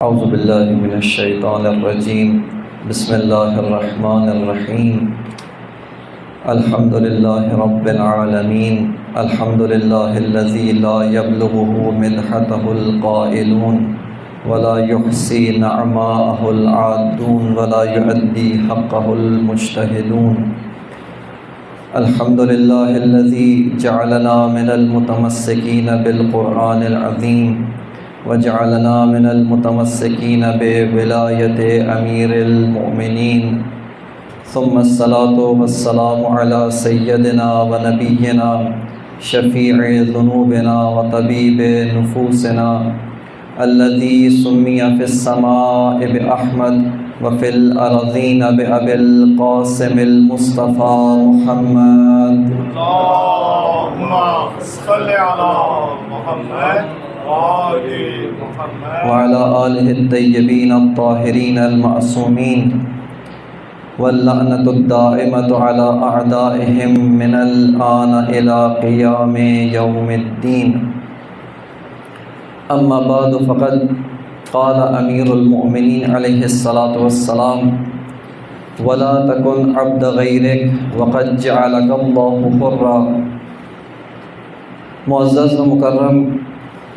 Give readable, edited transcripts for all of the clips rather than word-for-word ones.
اعوذ باللہ من الشیطان الرجیم بسم اللہ الرحمن الرحیم الحمد للہ رب العالمین الحمد للہ الذی لا یبلغه مدحته القائلون ولا يحصي نعماءه العادون ولا يؤدي حقه المجتهدون الحمد للہ الذی جعلنا من المتمسکین بالقرآن العظیم وجعلنا من المتمسکین بولایت امیر المؤمنین ثم الصلاة والسلام علی سیدنا ونبینا شفیع ذنوبنا وطبیب نفوسنا الذی سمی فی السماء بأحمد وفی الارضین بأبی القاسم المصطفى محمد اللهم صل على محمد وعلى آلہ الطیبین الطاہرین المعصومین واللعنة الدائمة على أعدائهم من الآن إلى قیام یوم الدین اما بعد فقد قال امیر المؤمنین علیہ الصلاۃ والسلام ولا تكن عبد غیرک وقد جعلک اللہ حرا۔ معزز و مکرم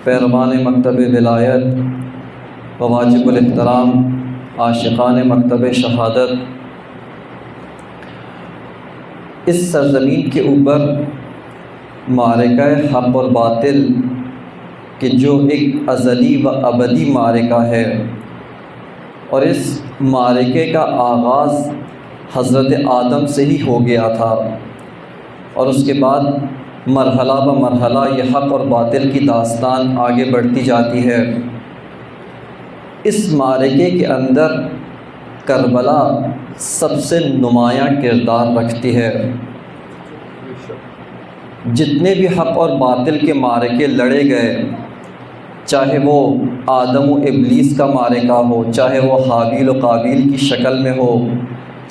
پیروان مکتب ولایت و واجب الاحترام عاشقان مکتب شہادت، اس سرزمین کے اوپر معرکہ حق اور باطل کہ جو ایک ازلی و ابدی معرکہ ہے، اور اس معرکے کا آغاز حضرت آدم سے ہی ہو گیا تھا، اور اس کے بعد مرحلہ بہ مرحلہ یہ حق اور باطل کی داستان آگے بڑھتی جاتی ہے۔ اس معرکے کے اندر کربلا سب سے نمایاں کردار رکھتی ہے۔ جتنے بھی حق اور باطل کے معرکے لڑے گئے، چاہے وہ آدم و ابلیس کا معرکہ ہو، چاہے وہ حابیل و قابیل کی شکل میں ہو،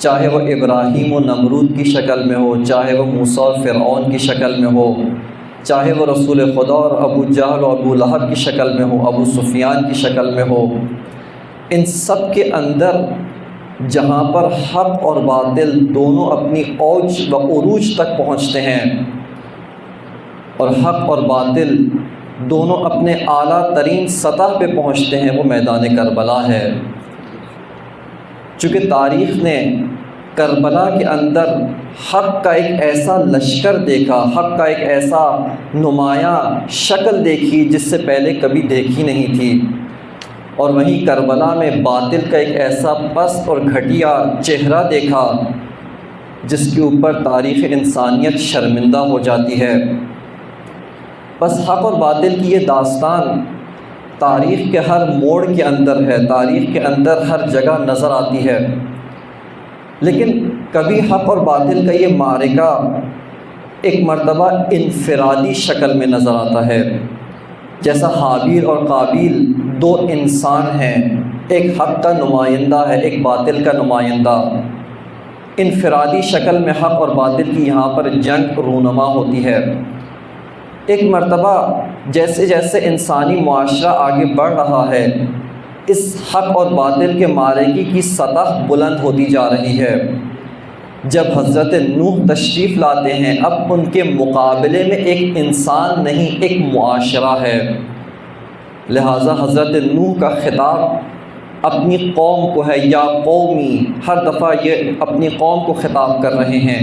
چاہے وہ ابراہیم و نمرود کی شکل میں ہو، چاہے وہ موسیٰ اور فرعون کی شکل میں ہو، چاہے وہ رسول خدا اور ابو جہل و ابو لہب کی شکل میں ہو، ابو سفیان کی شکل میں ہو، ان سب کے اندر جہاں پر حق اور باطل دونوں اپنی اوج و عروج تک پہنچتے ہیں، اور حق اور باطل دونوں اپنے اعلیٰ ترین سطح پہ پہنچتے ہیں، وہ میدان کربلا ہے۔ چونکہ تاریخ نے کربلا کے اندر حق کا ایک ایسا لشکر دیکھا، حق کا ایک ایسا نمایاں شکل دیکھی جس سے پہلے کبھی دیکھی نہیں تھی، اور وہیں کربلا میں باطل کا ایک ایسا پست اور گھٹیا چہرہ دیکھا جس کے اوپر تاریخ انسانیت شرمندہ ہو جاتی ہے۔ بس حق اور باطل کی یہ داستان تاریخ کے ہر موڑ کے اندر ہے، تاریخ کے اندر ہر جگہ نظر آتی ہے، لیکن کبھی حق اور باطل کا یہ معرکہ ایک مرتبہ انفرادی شکل میں نظر آتا ہے، جیسا حابیل اور قابیل دو انسان ہیں، ایک حق کا نمائندہ ہے، ایک باطل کا نمائندہ۔ انفرادی شکل میں حق اور باطل کی یہاں پر جنگ رونما ہوتی ہے۔ ایک مرتبہ جیسے جیسے انسانی معاشرہ آگے بڑھ رہا ہے، اس حق اور باطل کے معرکے کی سطح بلند ہوتی جا رہی ہے۔ جب حضرت نوح تشریف لاتے ہیں، اب ان کے مقابلے میں ایک انسان نہیں، ایک معاشرہ ہے، لہٰذا حضرت نوح کا خطاب اپنی قوم کو ہے، یا قومی، ہر دفعہ یہ اپنی قوم کو خطاب کر رہے ہیں،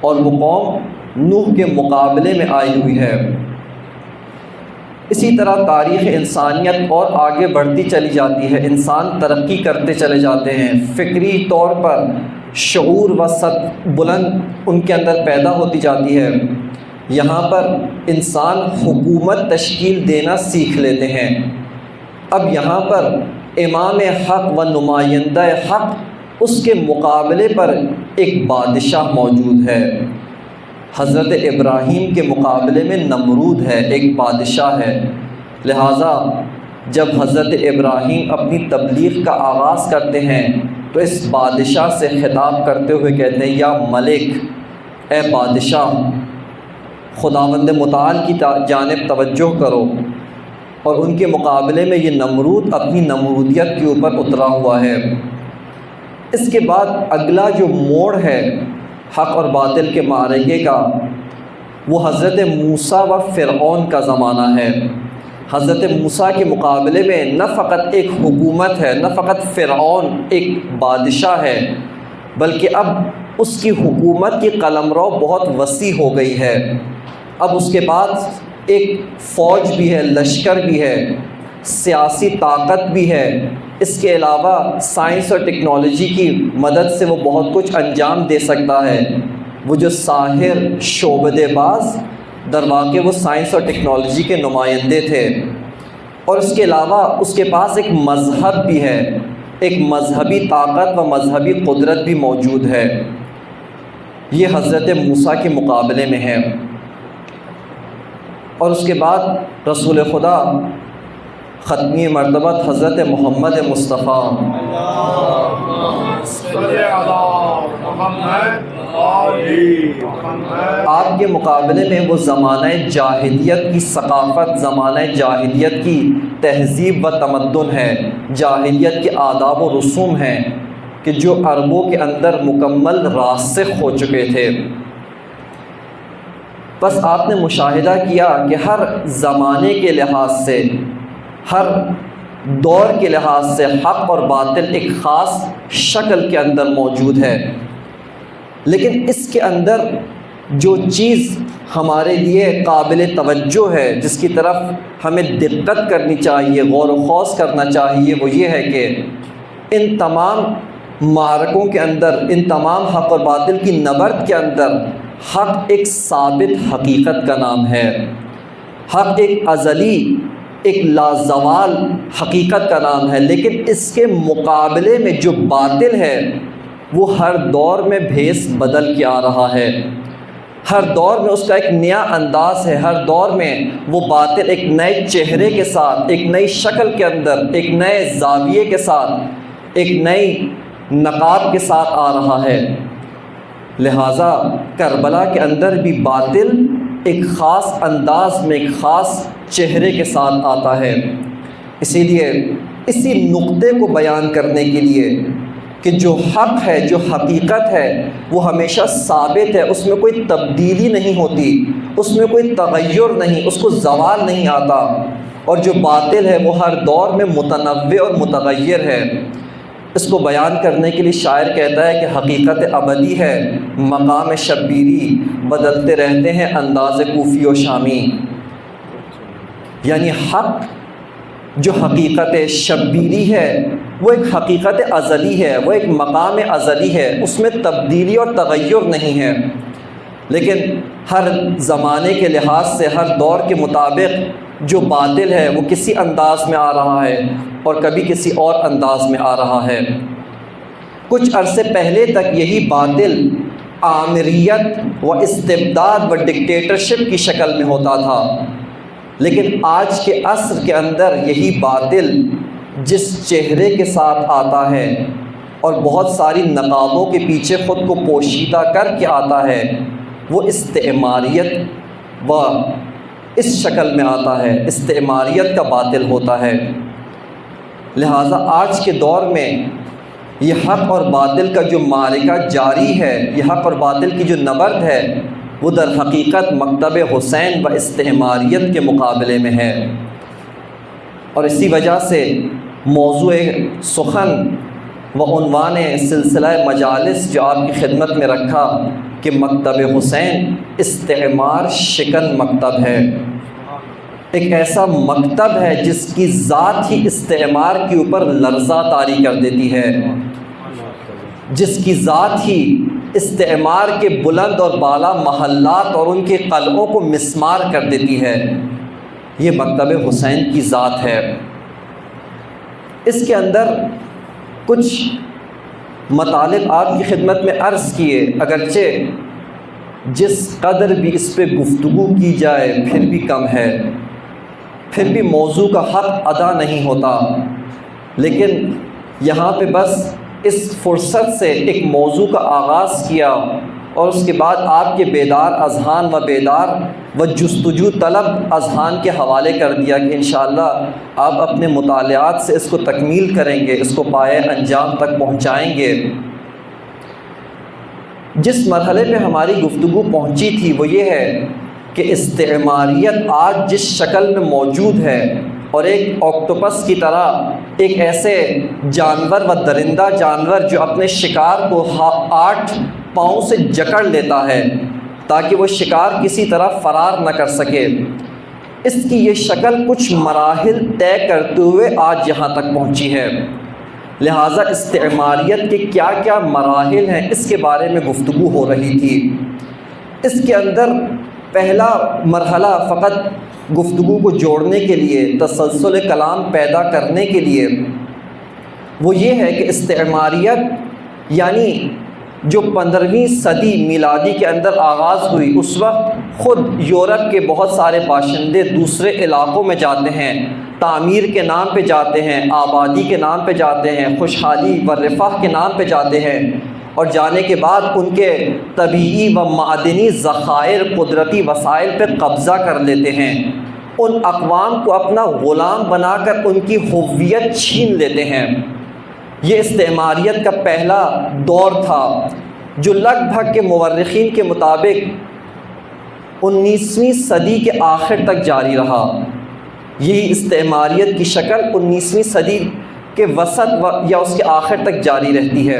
اور وہ قوم نوح کے مقابلے میں آئی ہوئی ہے۔ اسی طرح تاریخ انسانیت اور آگے بڑھتی چلی جاتی ہے، انسان ترقی کرتے چلے جاتے ہیں، فکری طور پر شعور و سطح بلند ان کے اندر پیدا ہوتی جاتی ہے۔ یہاں پر انسان حکومت تشکیل دینا سیکھ لیتے ہیں۔ اب یہاں پر امام حق و نمائندہ حق، اس کے مقابلے پر ایک بادشاہ موجود ہے۔ حضرت ابراہیم کے مقابلے میں نمرود ہے، ایک بادشاہ ہے، لہٰذا جب حضرت ابراہیم اپنی تبلیغ کا آغاز کرتے ہیں تو اس بادشاہ سے خطاب کرتے ہوئے کہتے ہیں، یا ملک، اے بادشاہ، خداوند متعال کی جانب توجہ کرو اور ان کے مقابلے میں یہ نمرود اپنی نمرودیت کے اوپر اترا ہوا ہے۔ اس کے بعد اگلا جو موڑ ہے حق اور باطل کے معرکے کا، وہ حضرت موسیٰ و فرعون کا زمانہ ہے۔ حضرت موسیٰ کے مقابلے میں نہ فقط ایک حکومت ہے، نہ فقط فرعون ایک بادشاہ ہے، بلکہ اب اس کی حکومت کی قلمرو بہت وسیع ہو گئی ہے۔ اب اس کے پاس ایک فوج بھی ہے، لشکر بھی ہے، سیاسی طاقت بھی ہے، اس کے علاوہ سائنس اور ٹیکنالوجی کی مدد سے وہ بہت کچھ انجام دے سکتا ہے۔ وہ جو ساحر شعبدے باز در واقع وہ سائنس اور ٹیکنالوجی کے نمائندے تھے، اور اس کے علاوہ اس کے پاس ایک مذہب بھی ہے، ایک مذہبی طاقت و مذہبی قدرت بھی موجود ہے۔ یہ حضرت موسیٰ کے مقابلے میں ہے۔ اور اس کے بعد رسول خدا ختمی مرتبہ حضرت محمد مصطفیٰ آپ کے مقابلے میں وہ زمانہ جاہلیت کی ثقافت، زمانہ جاہلیت کی تہذیب و تمدن ہے، جاہلیت کے آداب و رسوم ہیں کہ جو عربوں کے اندر مکمل راسخ ہو چکے تھے۔ بس آپ نے مشاہدہ کیا کہ ہر زمانے کے لحاظ سے، ہر دور کے لحاظ سے حق اور باطل ایک خاص شکل کے اندر موجود ہے، لیکن اس کے اندر جو چیز ہمارے لیے قابل توجہ ہے، جس کی طرف ہمیں دقت کرنی چاہیے، غور و خوض کرنا چاہیے، وہ یہ ہے کہ ان تمام معرکوں کے اندر، ان تمام حق اور باطل کی نبرد کے اندر حق ایک ثابت حقیقت کا نام ہے، حق ایک ازلی، ایک لازوال حقیقت کا نام ہے، لیکن اس کے مقابلے میں جو باطل ہے وہ ہر دور میں بھیس بدل کے آ رہا ہے، ہر دور میں اس کا ایک نیا انداز ہے، ہر دور میں وہ باطل ایک نئے چہرے کے ساتھ، ایک نئی شکل کے اندر، ایک نئے زاویے کے ساتھ، ایک نئی نقاب کے ساتھ آ رہا ہے۔ لہٰذا کربلا کے اندر بھی باطل ایک خاص انداز میں، ایک خاص چہرے کے ساتھ آتا ہے۔ اسی لیے اسی نقطے کو بیان کرنے کے لیے کہ جو حق ہے، جو حقیقت ہے، وہ ہمیشہ ثابت ہے، اس میں کوئی تبدیلی نہیں ہوتی، اس میں کوئی تغیر نہیں، اس کو زوال نہیں آتا، اور جو باطل ہے وہ ہر دور میں متنوع اور متغیر ہے۔ اس کو بیان کرنے کے لیے شاعر کہتا ہے کہ حقیقت ابدی ہے، مقام شبیری، بدلتے رہتے ہیں انداز کوفی و شامی۔ یعنی حق جو حقیقت شبیری ہے وہ ایک حقیقت ازلی ہے، وہ ایک مقام ازلی ہے، اس میں تبدیلی اور تغیر نہیں ہے، لیکن ہر زمانے کے لحاظ سے، ہر دور کے مطابق جو باطل ہے وہ کسی انداز میں آ رہا ہے اور کبھی کسی اور انداز میں آ رہا ہے۔ کچھ عرصے پہلے تک یہی باطل آمریت و استبداد و ڈکٹیٹرشپ کی شکل میں ہوتا تھا، لیکن آج کے عصر کے اندر یہی باطل جس چہرے کے ساتھ آتا ہے اور بہت ساری نقابوں کے پیچھے خود کو پوشیدہ کر کے آتا ہے، وہ استعماریت و اس شکل میں آتا ہے، استعماریت کا باطل ہوتا ہے۔ لہٰذا آج کے دور میں یہ حق اور باطل کا جو معرکہ جاری ہے، یہ حق اور باطل کی جو نبرد ہے، وہ در حقیقت مکتب حسین و استعماریت کے مقابلے میں ہے۔ اور اسی وجہ سے موضوع سخن و عنوان سلسلہ مجالس جو آپ کی خدمت میں رکھا کہ مکتب حسین استعمار شکن مکتب ہے، ایک ایسا مکتب ہے جس کی ذات ہی استعمار کے اوپر لرزہ طاری کر دیتی ہے، جس کی ذات ہی استعمار کے بلند اور بالا محلات اور ان کے قلعوں کو مسمار کر دیتی ہے۔ یہ مکتب حسین کی ذات ہے۔ اس کے اندر کچھ مطالب آپ کی خدمت میں عرض کیے، اگرچہ جس قدر بھی اس پہ گفتگو کی جائے پھر بھی کم ہے، پھر بھی موضوع کا حق ادا نہیں ہوتا، لیکن یہاں پہ بس اس فرصت سے ایک موضوع کا آغاز کیا اور اس کے بعد آپ کے بیدار اذہان و بیدار و جستجو طلب اذہان کے حوالے کر دیا کہ انشاءاللہ آپ اپنے مطالعات سے اس کو تکمیل کریں گے، اس کو پائے انجام تک پہنچائیں گے۔ جس مرحلے پہ ہماری گفتگو پہنچی تھی وہ یہ ہے کہ استعماریت آج جس شکل میں موجود ہے، اور ایک آکٹوپس کی طرح ایک ایسے جانور و درندہ جانور جو اپنے شکار کو 8 پاؤں سے جکڑ لیتا ہے تاکہ وہ شکار کسی طرح فرار نہ کر سکے، اس کی یہ شکل کچھ مراحل طے کرتے ہوئے آج یہاں تک پہنچی ہے۔ لہٰذا استعماریت کے کیا کیا مراحل ہیں اس کے بارے میں گفتگو ہو رہی تھی۔ اس کے اندر پہلا مرحلہ فقط گفتگو کو جوڑنے کے لیے، تسلسل کلام پیدا کرنے کے لیے، وہ یہ ہے کہ استعماریت یعنی جو 15ویں صدی میلادی کے اندر آغاز ہوئی، اس وقت خود یورپ کے بہت سارے باشندے دوسرے علاقوں میں جاتے ہیں، تعمیر کے نام پہ جاتے ہیں، آبادی کے نام پہ جاتے ہیں، خوشحالی و رفاہ کے نام پہ جاتے ہیں، اور جانے کے بعد ان کے طبیعی و معدنی ذخائر، قدرتی وسائل پہ قبضہ کر لیتے ہیں، ان اقوام کو اپنا غلام بنا کر ان کی ہویت چھین لیتے ہیں۔ یہ استعماریت کا پہلا دور تھا جو لگ بھگ کے مورخین کے مطابق 19ویں صدی کے آخر تک جاری رہا۔ یہی استعماریت کی شکل 19ویں صدی کے وسط یا اس کے آخر تک جاری رہتی ہے،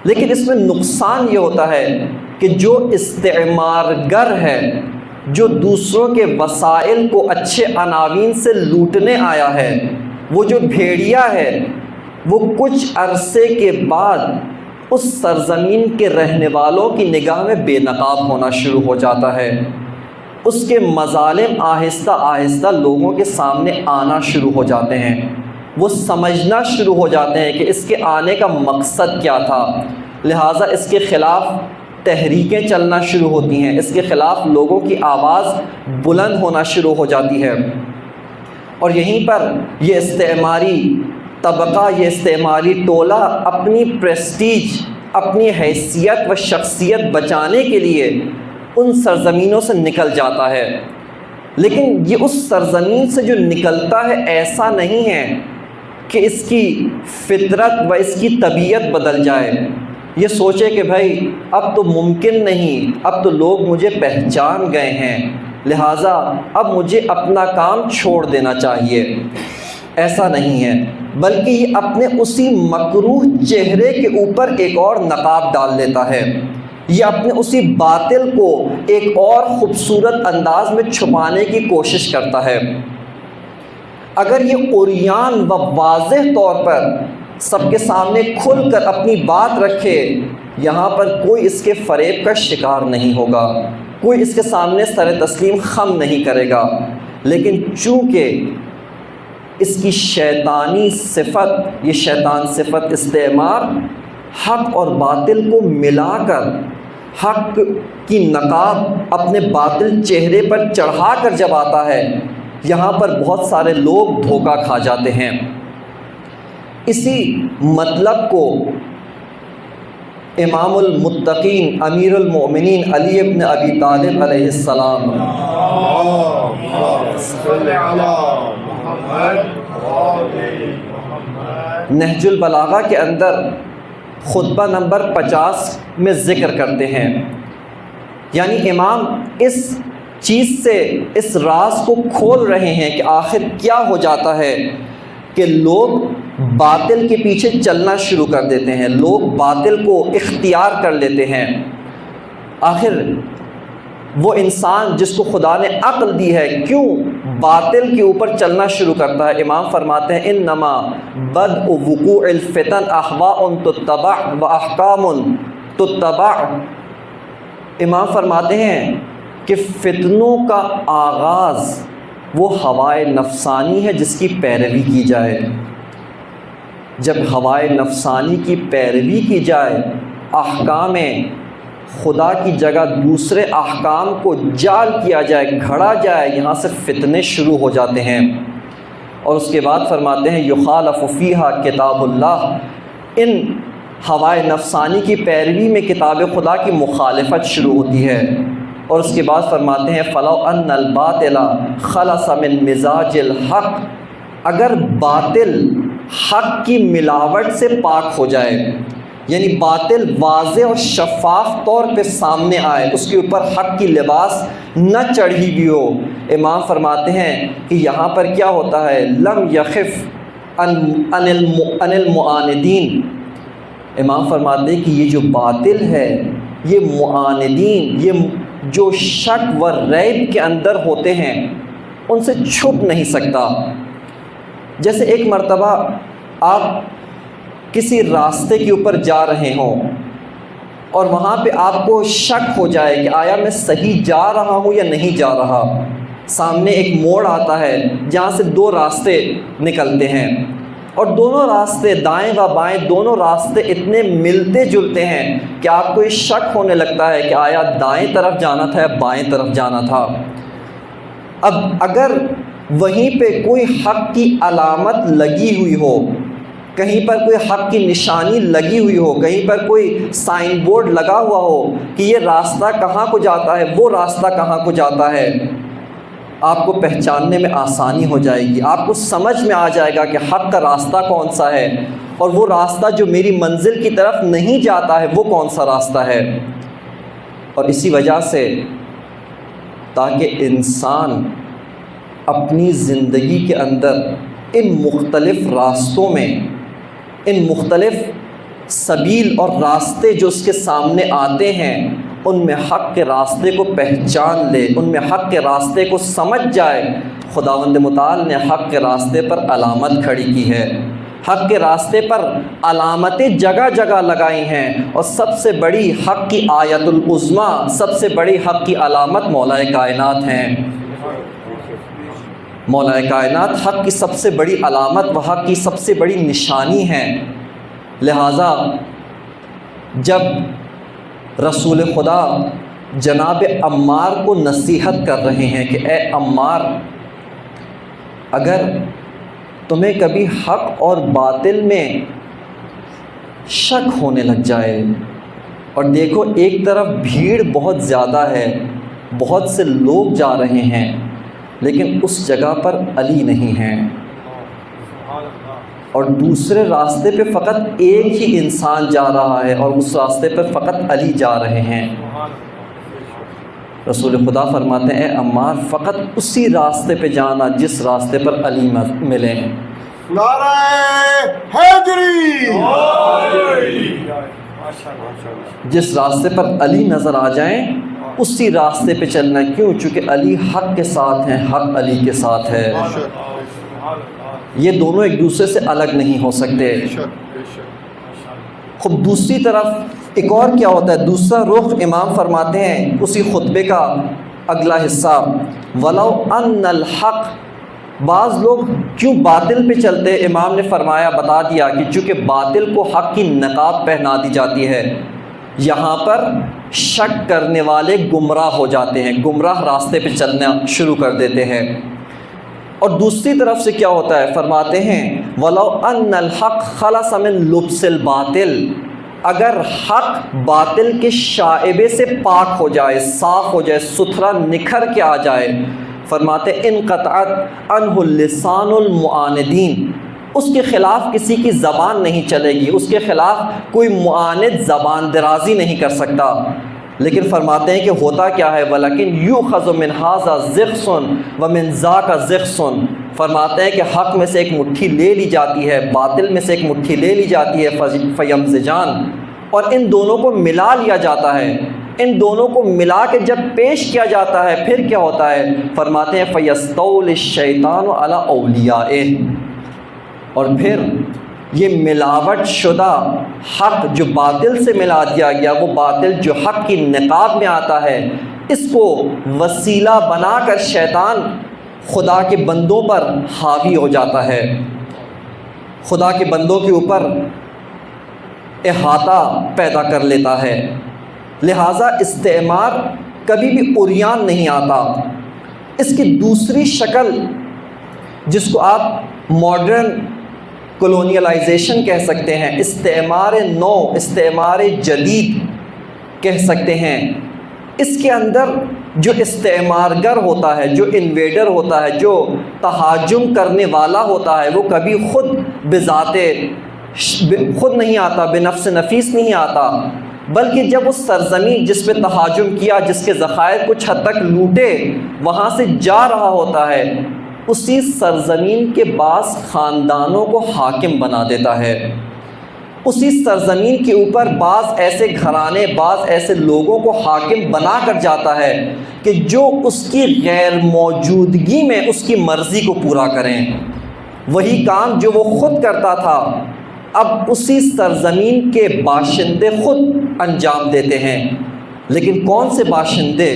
لیکن اس میں نقصان یہ ہوتا ہے کہ جو استعمار گر ہے، جو دوسروں کے وسائل کو اچھے عناوین سے لوٹنے آیا ہے، وہ جو بھیڑیا ہے، وہ کچھ عرصے کے بعد اس سرزمین کے رہنے والوں کی نگاہ میں بے نقاب ہونا شروع ہو جاتا ہے۔ اس کے مظالم آہستہ آہستہ لوگوں کے سامنے آنا شروع ہو جاتے ہیں، وہ سمجھنا شروع ہو جاتے ہیں کہ اس کے آنے کا مقصد کیا تھا، لہٰذا اس کے خلاف تحریکیں چلنا شروع ہوتی ہیں، اس کے خلاف لوگوں کی آواز بلند ہونا شروع ہو جاتی ہے، اور یہیں پر یہ استعماری طبقہ، یہ استعماری ٹولہ اپنی پریسٹیج، اپنی حیثیت و شخصیت بچانے کے لیے ان سرزمینوں سے نکل جاتا ہے۔ لیکن یہ اس سرزمین سے جو نکلتا ہے ایسا نہیں ہے کہ اس کی فطرت و اس کی طبیعت بدل جائے، یہ سوچے کہ بھائی اب تو ممکن نہیں، اب تو لوگ مجھے پہچان گئے ہیں، لہٰذا اب مجھے اپنا کام چھوڑ دینا چاہیے۔ ایسا نہیں ہے، بلکہ یہ اپنے اسی مکروہ چہرے کے اوپر ایک اور نقاب ڈال لیتا ہے، یہ اپنے اسی باطل کو ایک اور خوبصورت انداز میں چھپانے کی کوشش کرتا ہے۔ اگر یہ عریان و واضح طور پر سب کے سامنے کھل کر اپنی بات رکھے، یہاں پر کوئی اس کے فریب کا شکار نہیں ہوگا، کوئی اس کے سامنے سر تسلیم خم نہیں کرے گا، لیکن چونکہ اس کی شیطانی صفت، یہ شیطان صفت استعمار، حق اور باطل کو ملا کر، حق کی نقاب اپنے باطل چہرے پر چڑھا کر جب آتا ہے، یہاں پر بہت سارے لوگ دھوکہ کھا جاتے ہیں۔ اسی مطلب کو امام المتقین امیر المؤمنین علی ابن ابی طالب علیہ السلام نہج البلاغہ کے اندر خطبہ نمبر 50 میں ذکر کرتے ہیں، یعنی امام اس چیز سے اس راز کو کھول رہے ہیں کہ آخر کیا ہو جاتا ہے کہ لوگ باطل کے پیچھے چلنا شروع کر دیتے ہیں، لوگ باطل کو اختیار کر لیتے ہیں۔ آخر وہ انسان جس کو خدا نے عقل دی ہے کیوں باطل کے اوپر چلنا شروع کرتا ہے؟ امام فرماتے ہیں انما بدء وقوع الفتن احواء تتبع و احکام تتبع۔ امام فرماتے ہیں کہ فتنوں کا آغاز وہ ہوائے نفسانی ہے جس کی پیروی کی جائے۔ جب ہوائے نفسانی کی پیروی کی جائے، احکام خدا کی جگہ دوسرے احکام کو جعل کیا جائے، گھڑا جائے، یہاں سے فتنے شروع ہو جاتے ہیں۔ اور اس کے بعد فرماتے ہیں یخالف فیہا کتاب اللہ، ان ہوائے نفسانی کی پیروی میں کتاب خدا کی مخالفت شروع ہوتی ہے، اور اس کے بعد فرماتے ہیں فَلَوْ أَنَّ الْبَاطِلَ خَلَصَ مِن مِزَاجِ الْحَقِّ، اگر باطل حق کی ملاوٹ سے پاک ہو جائے، یعنی باطل واضح اور شفاف طور پہ سامنے آئے، اس کے اوپر حق کی لباس نہ چڑھی ہوئی ہو، امام فرماتے ہیں کہ یہاں پر کیا ہوتا ہے، لم یخف عن المعاندین، امام فرماتے ہیں کہ یہ جو باطل ہے، یہ معاندین، یہ جو شک و ریب کے اندر ہوتے ہیں ان سے چھپ نہیں سکتا۔ جیسے ایک مرتبہ آپ کسی راستے کے اوپر جا رہے ہوں اور وہاں پہ آپ کو شک ہو جائے کہ آیا میں صحیح جا رہا ہوں یا نہیں جا رہا، سامنے ایک موڑ آتا ہے جہاں سے دو راستے نکلتے ہیں، اور دونوں راستے دائیں و بائیں دونوں راستے اتنے ملتے جلتے ہیں کہ آپ کو یہ شک ہونے لگتا ہے کہ آیا دائیں طرف جانا تھا یا بائیں طرف جانا تھا۔ اب اگر وہیں پہ کوئی حق کی علامت لگی ہوئی ہو، کہیں پر کوئی حق کی نشانی لگی ہوئی ہو، کہیں پر کوئی سائن بورڈ لگا ہوا ہو کہ یہ راستہ کہاں کو جاتا ہے، وہ راستہ کہاں کو جاتا ہے، آپ کو پہچاننے میں آسانی ہو جائے گی، آپ کو سمجھ میں آ جائے گا کہ حق کا راستہ کون سا ہے، اور وہ راستہ جو میری منزل کی طرف نہیں جاتا ہے وہ کون سا راستہ ہے۔ اور اسی وجہ سے تاکہ انسان اپنی زندگی کے اندر ان مختلف راستوں میں، ان مختلف سبیل اور راستے جو اس کے سامنے آتے ہیں، ان میں حق کے راستے کو پہچان لے، ان میں حق کے راستے کو سمجھ جائے۔ خداوند متعال نے حق کے راستے پر علامت کھڑی کی ہے، حق کے راستے پر علامتیں جگہ جگہ لگائی ہیں، اور سب سے بڑی حق کی آیت العظمیٰ، سب سے بڑی حق کی علامت مولا کائنات ہیں۔ مولا کائنات حق کی سب سے بڑی علامت و حق کی سب سے بڑی نشانی ہے۔ لہٰذا جب رسول خدا جناب عمار کو نصیحت کر رہے ہیں کہ اے عمار، اگر تمہیں کبھی حق اور باطل میں شک ہونے لگ جائے، اور دیکھو ایک طرف بھیڑ بہت زیادہ ہے، بہت سے لوگ جا رہے ہیں، لیکن اس جگہ پر علی نہیں ہیں، اور دوسرے راستے پہ فقط ایک ہی انسان جا رہا ہے اور اس راستے پہ فقط علی جا رہے ہیں، رسول خدا فرماتے ہیں اے عمار فقط اسی راستے پہ جانا جس راستے پر علی ملیں۔ نعرہ حیدری، جس راستے پر علی نظر آ جائیں اسی راستے پہ چلنا، کیوں؟ چونکہ علی حق کے ساتھ ہیں، حق علی کے ساتھ ہے، یہ دونوں ایک دوسرے سے الگ نہیں ہو سکتے۔ خب دوسری طرف ایک اور کیا ہوتا ہے، دوسرا رخ امام فرماتے ہیں اسی خطبے کا اگلا حصہ، وَلَوْ أَنَّ الْحَقَّ، بعض لوگ کیوں باطل پہ چلتے، امام نے فرمایا بتا دیا کہ چونکہ باطل کو حق کی نقاب پہنا دی جاتی ہے، یہاں پر شک کرنے والے گمراہ ہو جاتے ہیں، گمراہ راستے پہ چلنا شروع کر دیتے ہیں۔ اور دوسری طرف سے کیا ہوتا ہے، فرماتے ہیں وَلَوْ أَنَّ الْحَقَّ خَلَصَ مِن لُبْسِ الْبَاطِلِ، اگر حق باطل کے شائبے سے پاک ہو جائے، صاف ہو جائے، ستھرا نکھر کے آ جائے، فرماتے انقطعت عنہ لسان المعاندین، اس کے خلاف کسی کی زبان نہیں چلے گی، اس کے خلاف کوئی معاند زبان درازی نہیں کر سکتا۔ لیکن فرماتے ہیں کہ ہوتا کیا ہے، ولیکن یؤخذ من ھذا ذخص ومن ذاک ذخص، فرماتے ہیں کہ حق میں سے ایک مٹھی لے لی جاتی ہے، باطل میں سے ایک مٹھی لے لی جاتی ہے، فیمزجان، اور ان دونوں کو ملا لیا جاتا ہے، ان دونوں کو ملا کے جب پیش کیا جاتا ہے پھر کیا ہوتا ہے، فرماتے ہیں فیستول الشیطان علی اولیائہ، اور پھر یہ ملاوٹ شدہ حق جو باطل سے ملا دیا گیا، وہ باطل جو حق کی نقاب میں آتا ہے، اس کو وسیلہ بنا کر شیطان خدا کے بندوں پر حاوی ہو جاتا ہے، خدا کے بندوں کے اوپر احاطہ پیدا کر لیتا ہے۔ لہٰذا استعمار کبھی بھی عریان نہیں آتا۔ اس کی دوسری شکل جس کو آپ ماڈرن کولونیلائزیشن کہہ سکتے ہیں، استعمار نو، استعمار جدید کہہ سکتے ہیں، اس کے اندر جو استعمارگر ہوتا ہے، جو انویڈر ہوتا ہے، جو تہاجم کرنے والا ہوتا ہے، وہ کبھی خود بذات خود نہیں آتا، بے نفس نفیس نہیں آتا، بلکہ جب اس سرزمین جس پہ تہاجم کیا، جس کے ذخائر کچھ حد تک لوٹے، وہاں سے جا رہا ہوتا ہے، اسی سرزمین کے بعض خاندانوں کو حاکم بنا دیتا ہے، اسی سرزمین کے اوپر بعض ایسے گھرانے، بعض ایسے لوگوں کو حاکم بنا کر جاتا ہے کہ جو اس کی غیر موجودگی میں اس کی مرضی کو پورا کریں۔ وہی کام جو وہ خود کرتا تھا اب اسی سرزمین کے باشندے خود انجام دیتے ہیں۔ لیکن کون سے باشندے؟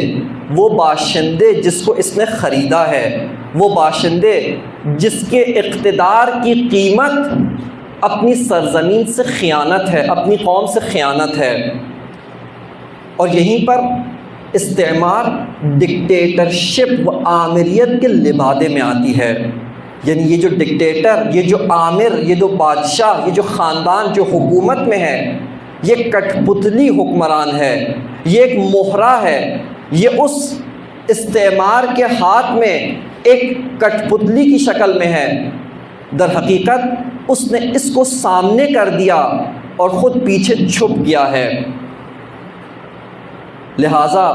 وہ باشندے جس کو اس نے خریدا ہے، وہ باشندے جس کے اقتدار کی قیمت اپنی سرزمین سے خیانت ہے، اپنی قوم سے خیانت ہے۔ اور یہیں پر استعمار ڈکٹیٹرشپ و آمریت کے لبادے میں آتی ہے، یعنی یہ جو ڈکٹیٹر، یہ جو آمر، یہ جو بادشاہ، یہ جو خاندان جو حکومت میں ہے، یہ کٹ پتلی حکمران ہے، یہ ایک مہرہ ہے، یہ اس استعمار کے ہاتھ میں ایک کٹ پتلی کی شکل میں ہے۔ در حقیقت اس نے اس کو سامنے کر دیا اور خود پیچھے چھپ گیا ہے۔ لہٰذا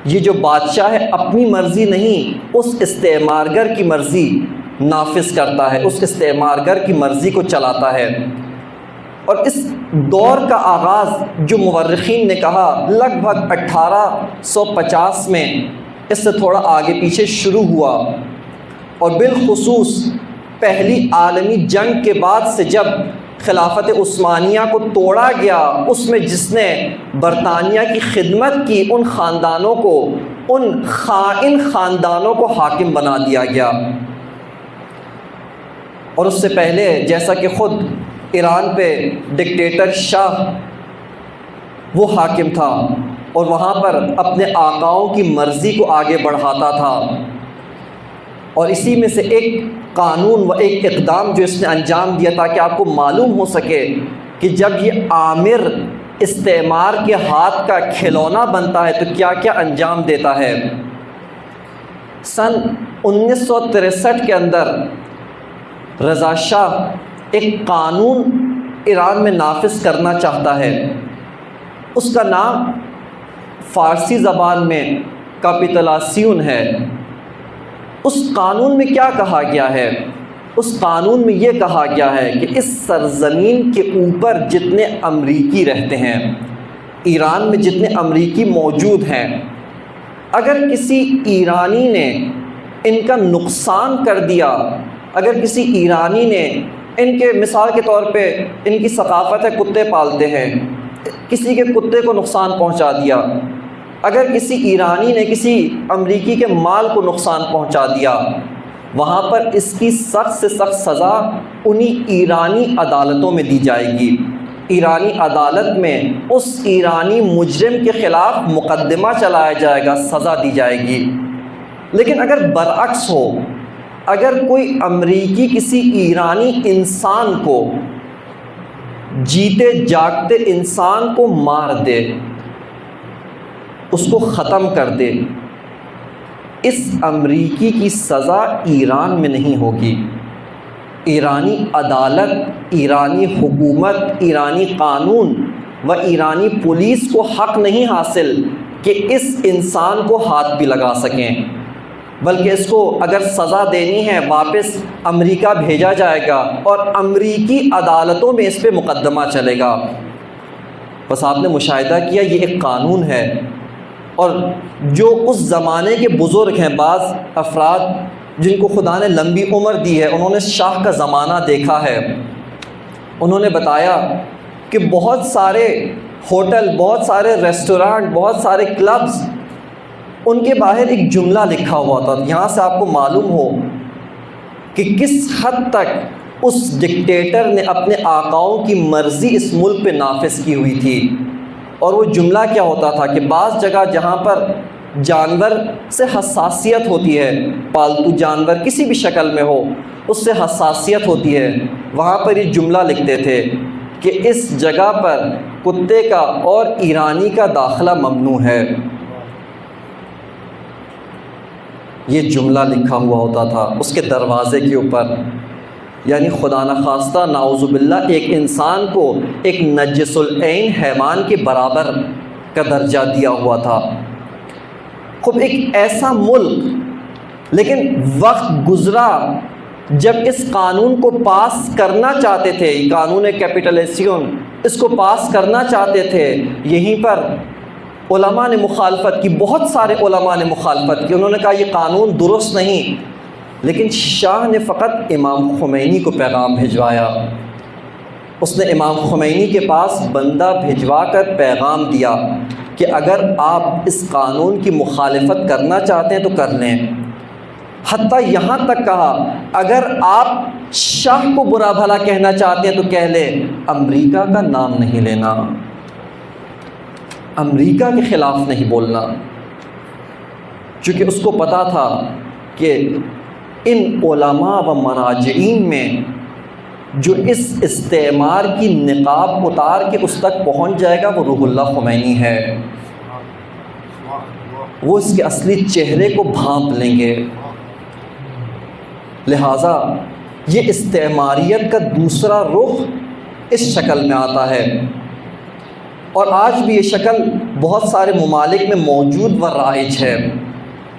یہ جو بادشاہ ہے اپنی مرضی نہیں، اس استعمارگر کی مرضی نافذ کرتا ہے، اس استعمارگر کی مرضی کو چلاتا ہے۔ اور اس دور کا آغاز جو مورخین نے کہا لگ بھگ 1850 میں، اس سے تھوڑا آگے پیچھے شروع ہوا، اور بالخصوص پہلی عالمی جنگ کے بعد سے جب خلافت عثمانیہ کو توڑا گیا، اس میں جس نے برطانیہ کی خدمت کی، ان خاندانوں کو، ان خائن خاندانوں کو حاکم بنا دیا گیا۔ اور اس سے پہلے جیسا کہ خود ایران پہ ڈکٹیٹر شاہ وہ حاکم تھا اور وہاں پر اپنے آقاؤں کی مرضی کو آگے بڑھاتا تھا، اور اسی میں سے ایک قانون و ایک اقدام جو اس نے انجام دیا تاکہ آپ کو معلوم ہو سکے کہ جب یہ آمر استعمار کے ہاتھ کا کھلونا بنتا ہے تو کیا کیا انجام دیتا ہے۔ سن 1963 کے اندر رضا شاہ ایک قانون ایران میں نافذ کرنا چاہتا ہے، اس کا نام فارسی زبان میں کیپیتولاسیون ہے۔ اس قانون میں کیا کہا گیا ہے؟ اس قانون میں یہ کہا گیا ہے کہ اس سرزمین کے اوپر جتنے امریکی رہتے ہیں، ایران میں جتنے امریکی موجود ہیں، اگر کسی ایرانی نے ان کا نقصان کر دیا، اگر کسی ایرانی نے ان کے مثال کے طور پہ ان کی ثقافت ہے کتے پالتے ہیں، کسی کے کتے کو نقصان پہنچا دیا، اگر کسی ایرانی نے کسی امریکی کے مال کو نقصان پہنچا دیا، وہاں پر اس کی سخت سے سخت سزا انہی ایرانی عدالتوں میں دی جائے گی۔ ایرانی عدالت میں اس ایرانی مجرم کے خلاف مقدمہ چلایا جائے گا، سزا دی جائے گی۔ لیکن اگر برعکس ہو، اگر کوئی امریکی کسی ایرانی انسان کو، جیتے جاگتے انسان کو مار دے، اس کو ختم کر دے، اس امریکی کی سزا ایران میں نہیں ہوگی۔ ایرانی عدالت، ایرانی حکومت، ایرانی قانون و ایرانی پولیس کو حق نہیں حاصل کہ اس انسان کو ہاتھ بھی لگا سکیں، بلکہ اس کو اگر سزا دینی ہے واپس امریکہ بھیجا جائے گا اور امریکی عدالتوں میں اس پہ مقدمہ چلے گا۔ بس آپ نے مشاہدہ کیا یہ ایک قانون ہے، اور جو اس زمانے کے بزرگ ہیں، بعض افراد جن کو خدا نے لمبی عمر دی ہے، انہوں نے شاہ کا زمانہ دیکھا ہے، انہوں نے بتایا کہ بہت سارے ہوٹل، بہت سارے ریسٹورانٹ، بہت سارے کلبز، ان کے باہر ایک جملہ لکھا ہوا تھا۔ یہاں سے آپ کو معلوم ہو کہ کس حد تک اس ڈکٹیٹر نے اپنے آقاؤں کی مرضی اس ملک پہ نافذ کی ہوئی تھی۔ اور وہ جملہ کیا ہوتا تھا کہ بعض جگہ جہاں پر جانور سے حساسیت ہوتی ہے، پالتو جانور کسی بھی شکل میں ہو اس سے حساسیت ہوتی ہے، وہاں پر یہ جملہ لکھتے تھے کہ اس جگہ پر کتے کا اور ایرانی کا داخلہ ممنوع ہے۔ یہ جملہ لکھا ہوا ہوتا تھا اس کے دروازے کے اوپر، یعنی خدا نخواستہ نعوذ باللہ ایک انسان کو ایک نجس العین حیوان کے برابر کا درجہ دیا ہوا تھا۔ خوب ایک ایسا ملک، لیکن وقت گزرا جب اس قانون کو پاس کرنا چاہتے تھے، قانون کیپیٹلیشن اس کو پاس کرنا چاہتے تھے، یہیں پر علماء نے مخالفت کی، بہت سارے علماء نے مخالفت کی، انہوں نے کہا یہ قانون درست نہیں، لیکن شاہ نے فقط امام خمینی کو پیغام بھجوایا۔ اس نے امام خمینی کے پاس بندہ بھجوا کر پیغام دیا کہ اگر آپ اس قانون کی مخالفت کرنا چاہتے ہیں تو کر لیں، حتیٰ یہاں تک کہا اگر آپ شاہ کو برا بھلا کہنا چاہتے ہیں تو کہہ لیں، امریکہ کا نام نہیں لینا، امریکہ کے خلاف نہیں بولنا، چونکہ اس کو پتا تھا کہ ان علماء و مراجعین میں جو اس استعمار کی نقاب اتار کے اس تک پہنچ جائے گا وہ روح اللہ خمینی ہے، وہ اس کے اصلی چہرے کو بھانپ لیں گے۔ لہٰذا یہ استعماریت کا دوسرا رخ اس شکل میں آتا ہے، اور آج بھی یہ شکل بہت سارے ممالک میں موجود و رائج ہے،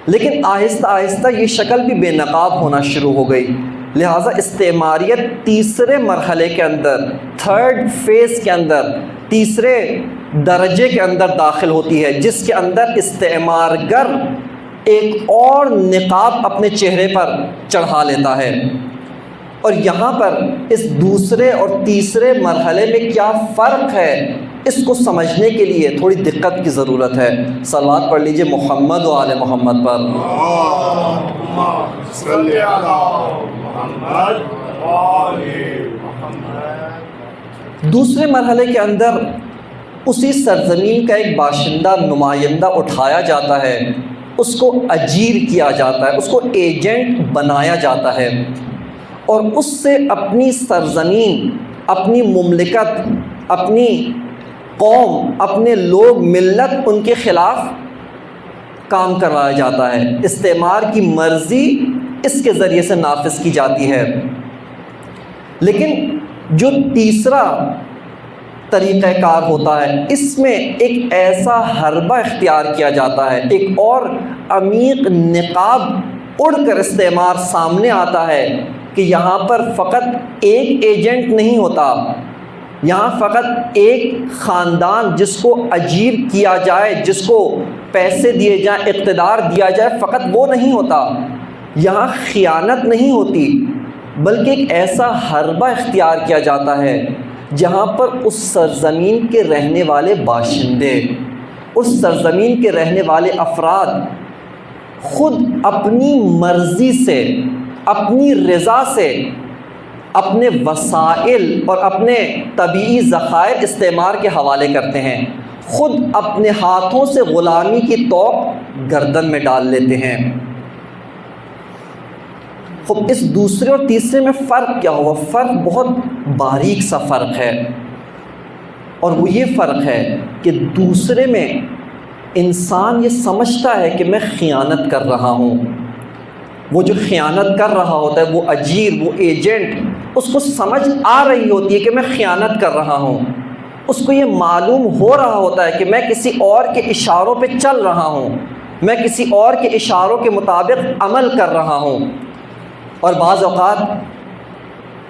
لیکن آہستہ آہستہ یہ شکل بھی بے نقاب ہونا شروع ہو گئی۔ لہٰذا استعماریت تیسرے مرحلے کے اندر، تھرڈ فیز کے اندر، تیسرے درجے کے اندر داخل ہوتی ہے، جس کے اندر استعمار گر ایک اور نقاب اپنے چہرے پر چڑھا لیتا ہے۔ اور یہاں پر اس دوسرے اور تیسرے مرحلے میں کیا فرق ہے اس کو سمجھنے کے لیے تھوڑی دقت کی ضرورت ہے۔ صلوات پڑھ لیجئے محمد و آل محمد پر۔ اللہم صلی علی محمد و آل محمد۔ دوسرے مرحلے کے اندر اسی سرزمین کا ایک باشندہ نمائندہ اٹھایا جاتا ہے، اس کو اجیر کیا جاتا ہے، اس کو ایجنٹ بنایا جاتا ہے، اور اس سے اپنی سرزمین، اپنی مملکت، اپنی قوم، اپنے لوگ، ملت، ان کے خلاف کام کروایا جاتا ہے۔ استعمار کی مرضی اس کے ذریعے سے نافذ کی جاتی ہے۔ لیکن جو تیسرا طریقہ کار ہوتا ہے، اس میں ایک ایسا حربہ اختیار کیا جاتا ہے، ایک اور عمیق نقاب اڑ کر استعمار سامنے آتا ہے کہ یہاں پر فقط ایک ایجنٹ نہیں ہوتا، یہاں فقط ایک خاندان جس کو اجیر کیا جائے، جس کو پیسے دیے جائیں، اقتدار دیا جائے، فقط وہ نہیں ہوتا، یہاں خیانت نہیں ہوتی، بلکہ ایک ایسا حربہ اختیار کیا جاتا ہے جہاں پر اس سرزمین کے رہنے والے باشندے، اس سرزمین کے رہنے والے افراد خود اپنی مرضی سے، اپنی رضا سے اپنے وسائل اور اپنے طبعی ذخائر استعمار کے حوالے کرتے ہیں، خود اپنے ہاتھوں سے غلامی کی توق گردن میں ڈال لیتے ہیں۔ خب اس دوسرے اور تیسرے میں فرق کیا ہوا؟ فرق بہت باریک سا فرق ہے، اور وہ یہ فرق ہے کہ دوسرے میں انسان یہ سمجھتا ہے کہ میں خیانت کر رہا ہوں، وہ جو خیانت کر رہا ہوتا ہے، وہ اجیر، وہ ایجنٹ، اس کو سمجھ آ رہی ہوتی ہے کہ میں خیانت کر رہا ہوں، اس کو یہ معلوم ہو رہا ہوتا ہے کہ میں کسی اور کے اشاروں پہ چل رہا ہوں، میں کسی اور کے اشاروں کے مطابق عمل کر رہا ہوں۔ اور بعض اوقات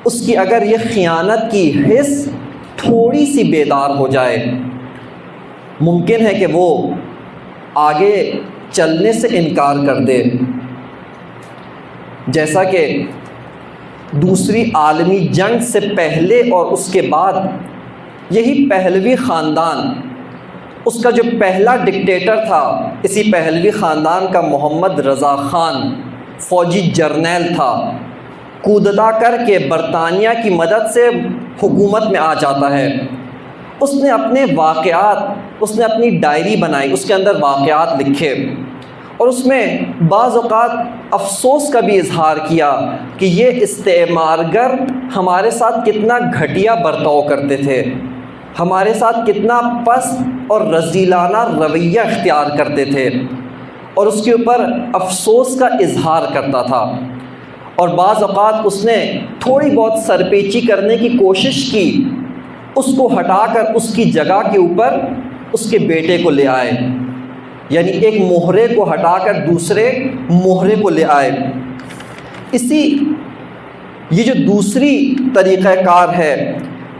اس کی اگر یہ خیانت کی حس تھوڑی سی بیدار ہو جائے، ممکن ہے کہ وہ آگے چلنے سے انکار کر دے۔ جیسا کہ دوسری عالمی جنگ سے پہلے اور اس کے بعد یہی پہلوی خاندان، اس کا جو پہلا ڈکٹیٹر تھا، اسی پہلوی خاندان کا محمد رضا خان فوجی جرنیل تھا، کودتا کر کے برطانیہ کی مدد سے حکومت میں آ جاتا ہے۔ اس نے اپنے واقعات، اس نے اپنی ڈائری بنائی، اس کے اندر واقعات لکھے، اور اس میں بعض اوقات افسوس کا بھی اظہار کیا کہ یہ استعمارگر ہمارے ساتھ کتنا گھٹیا برتاؤ کرتے تھے، ہمارے ساتھ کتنا پست اور رذیلانہ رویہ اختیار کرتے تھے، اور اس کے اوپر افسوس کا اظہار کرتا تھا۔ اور بعض اوقات اس نے تھوڑی بہت سرپیچی کرنے کی کوشش کی، اس کو ہٹا کر اس کی جگہ کے اوپر اس کے بیٹے کو لے آئے، یعنی ایک مہرے کو ہٹا کر دوسرے مہرے کو لے آئے۔ یہ جو دوسری طریقہ کار ہے،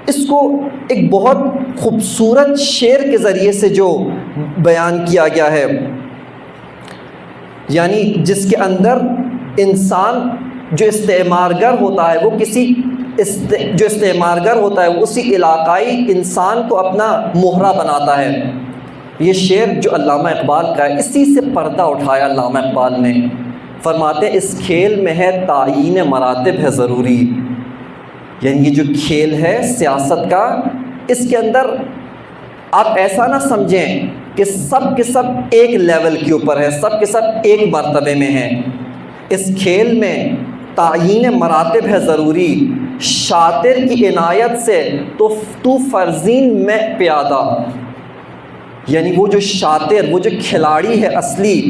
اس کو ایک بہت خوبصورت شعر کے ذریعے سے جو بیان کیا گیا ہے، یعنی جس کے اندر انسان جو استعمارگر ہوتا ہے وہ جو استعمارگر ہوتا ہے وہ اسی علاقائی انسان کو اپنا مہرہ بناتا ہے۔ یہ شعر جو علامہ اقبال کا ہے، اسی سے پردہ اٹھایا علامہ اقبال نے۔ فرماتے ہیں اس کھیل میں ہے تعیین مراتب ہے ضروری، یعنی یہ جو کھیل ہے سیاست کا، اس کے اندر آپ ایسا نہ سمجھیں کہ سب کے سب ایک لیول کے اوپر ہے، سب کے سب ایک مرتبے میں ہیں۔ اس کھیل میں تعیین مراتب ہے ضروری، شاطر کی عنایت سے تو فرزین میں پیادہ، یعنی وہ جو شاطر، وہ جو کھلاڑی ہے اصلی،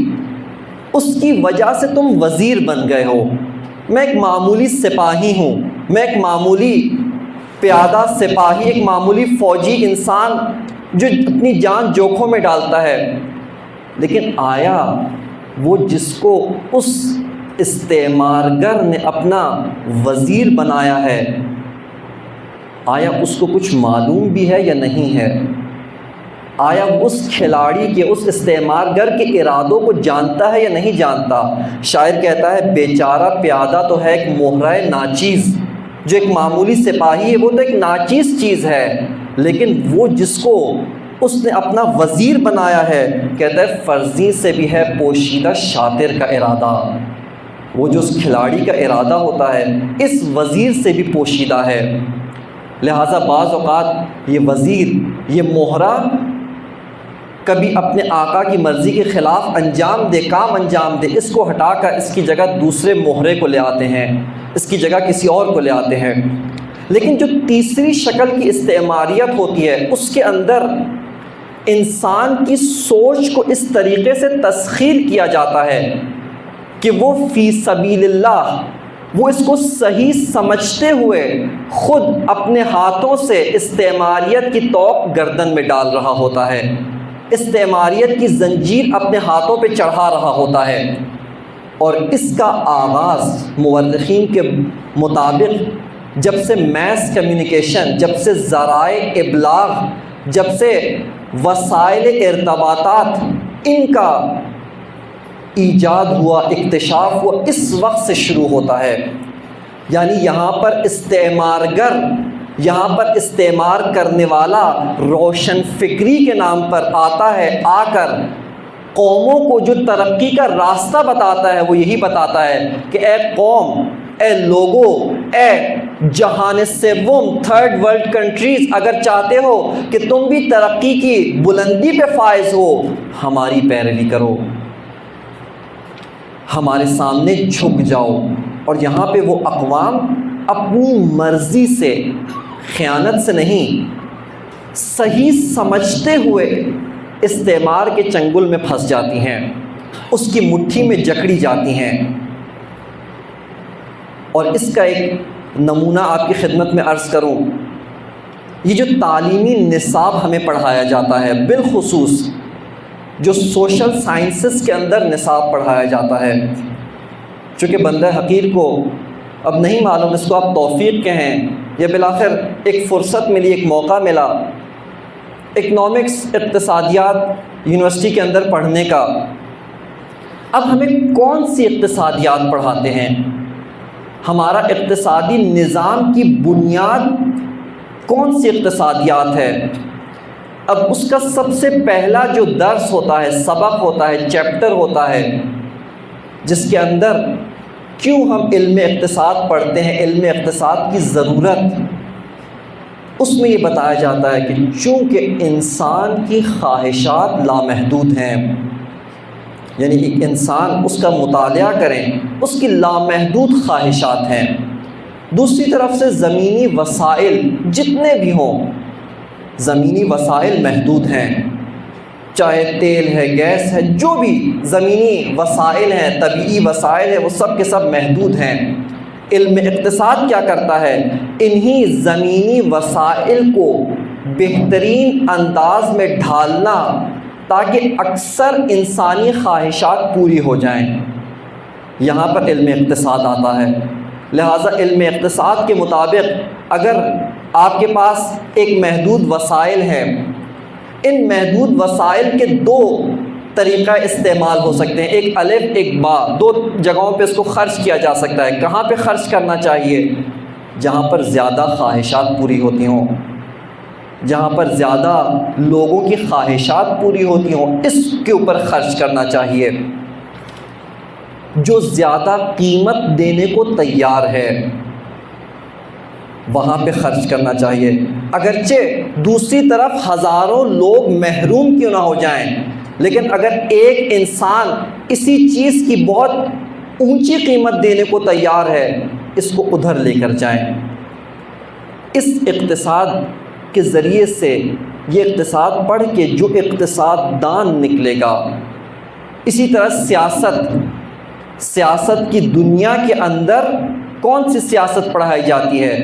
اس کی وجہ سے تم وزیر بن گئے ہو۔ میں ایک معمولی سپاہی ہوں، میں ایک معمولی پیادہ سپاہی، ایک معمولی فوجی انسان جو اپنی جان جوکھوں میں ڈالتا ہے، لیکن آیا وہ جس کو اس استعمارگر نے اپنا وزیر بنایا ہے، آیا اس کو کچھ معلوم بھی ہے یا نہیں ہے؟ آیا اس کھلاڑی کے، اس استعمارگر کے ارادوں کو جانتا ہے یا نہیں جانتا؟ شاعر کہتا ہے بیچارہ پیادہ تو ہے ایک مہرہ ناچیز، جو ایک معمولی سپاہی ہے وہ تو ایک ناچیز چیز ہے، لیکن وہ جس کو اس نے اپنا وزیر بنایا ہے، کہتا ہے فرضی سے بھی ہے پوشیدہ شاطر کا ارادہ۔ وہ جو اس کھلاڑی کا ارادہ ہوتا ہے اس وزیر سے بھی پوشیدہ ہے۔ لہٰذا بعض اوقات یہ وزیر، یہ مہرہ کبھی اپنے آقا کی مرضی کے خلاف کام انجام دے، اس کو ہٹا کر اس کی جگہ دوسرے مہرے کو لے آتے ہیں، اس کی جگہ کسی اور کو لے آتے ہیں۔ لیکن جو تیسری شکل کی استعماریت ہوتی ہے، اس کے اندر انسان کی سوچ کو اس طریقے سے تسخیر کیا جاتا ہے کہ وہ فی سبیل اللہ، وہ اس کو صحیح سمجھتے ہوئے خود اپنے ہاتھوں سے استعماریت کی توق گردن میں ڈال رہا ہوتا ہے، استعماریت کی زنجیر اپنے ہاتھوں پہ چڑھا رہا ہوتا ہے۔ اور اس کا آغاز مورخین کے مطابق جب سے میس کمیونیکیشن، جب سے ذرائع ابلاغ، جب سے وسائل ارتباطات، ان کا ایجاد ہوا، اکتشاف ہوا، اس وقت سے شروع ہوتا ہے۔ یعنی یہاں پر استعمارگر، یہاں پر استعمار کرنے والا روشن فکری کے نام پر آتا ہے، آ کر قوموں کو جو ترقی کا راستہ بتاتا ہے وہ یہی بتاتا ہے کہ اے قوم، اے لوگو، اے جہان سوم، تھرڈ ورلڈ کنٹریز، اگر چاہتے ہو کہ تم بھی ترقی کی بلندی پہ فائز ہو، ہماری پیروی کرو، ہمارے سامنے جھک جاؤ۔ اور یہاں پہ وہ اقوام اپنی مرضی سے، خیانت سے نہیں، صحیح سمجھتے ہوئے استعمار کے چنگل میں پھنس جاتی ہیں، اس کی مٹھی میں جکڑی جاتی ہیں۔ اور اس کا ایک نمونہ آپ کی خدمت میں عرض کروں، یہ جو تعلیمی نصاب ہمیں پڑھایا جاتا ہے، بالخصوص جو سوشل سائنسز کے اندر نصاب پڑھایا جاتا ہے، چونکہ بندہ حقیر کو اب نہیں معلوم اس کو آپ توفیق کہیں یا بالآخر ایک فرصت ملی، ایک موقع ملا اکنامکس، اقتصادیات یونیورسٹی کے اندر پڑھنے کا۔ اب ہمیں کون سی اقتصادیات پڑھاتے ہیں؟ ہمارا اقتصادی نظام کی بنیاد کون سی اقتصادیات ہے؟ اب اس کا سب سے پہلا جو درس ہوتا ہے، سبق ہوتا ہے، چیپٹر ہوتا ہے، جس کے اندر کیوں ہم علم اقتصاد پڑھتے ہیں، علم اقتصاد کی ضرورت، اس میں یہ بتایا جاتا ہے کہ چونکہ انسان کی خواہشات لامحدود ہیں، یعنی ایک انسان اس کا مطالعہ کریں، اس کی لامحدود خواہشات ہیں۔ دوسری طرف سے زمینی وسائل جتنے بھی ہوں، زمینی وسائل محدود ہیں، چاہے تیل ہے، گیس ہے، جو بھی زمینی وسائل ہیں، طبعی وسائل ہیں، وہ سب کے سب محدود ہیں۔ علم اقتصاد کیا کرتا ہے؟ انہی زمینی وسائل کو بہترین انداز میں ڈھالنا تاکہ اکثر انسانی خواہشات پوری ہو جائیں، یہاں پر علم اقتصاد آتا ہے۔ لہٰذا علم اقتصاد کے مطابق اگر آپ کے پاس ایک محدود وسائل ہیں، ان محدود وسائل کے دو طریقہ استعمال ہو سکتے ہیں، ایک الف ایک با، دو جگہوں پہ اس کو خرچ کیا جا سکتا ہے۔ کہاں پہ خرچ کرنا چاہیے؟ جہاں پر زیادہ خواہشات پوری ہوتی ہوں، جہاں پر زیادہ لوگوں کی خواہشات پوری ہوتی ہوں، اس کے اوپر خرچ کرنا چاہیے۔ جو زیادہ قیمت دینے کو تیار ہے وہاں پہ خرچ کرنا چاہیے، اگرچہ دوسری طرف ہزاروں لوگ محروم کیوں نہ ہو جائیں، لیکن اگر ایک انسان اسی چیز کی بہت اونچی قیمت دینے کو تیار ہے، اس کو ادھر لے کر جائیں۔ اس اقتصاد کے ذریعے سے یہ اقتصاد پڑھ کے جو اقتصاد دان نکلے گا، اسی طرح سیاست کی دنیا کے اندر کون سی سیاست پڑھائی جاتی ہے؟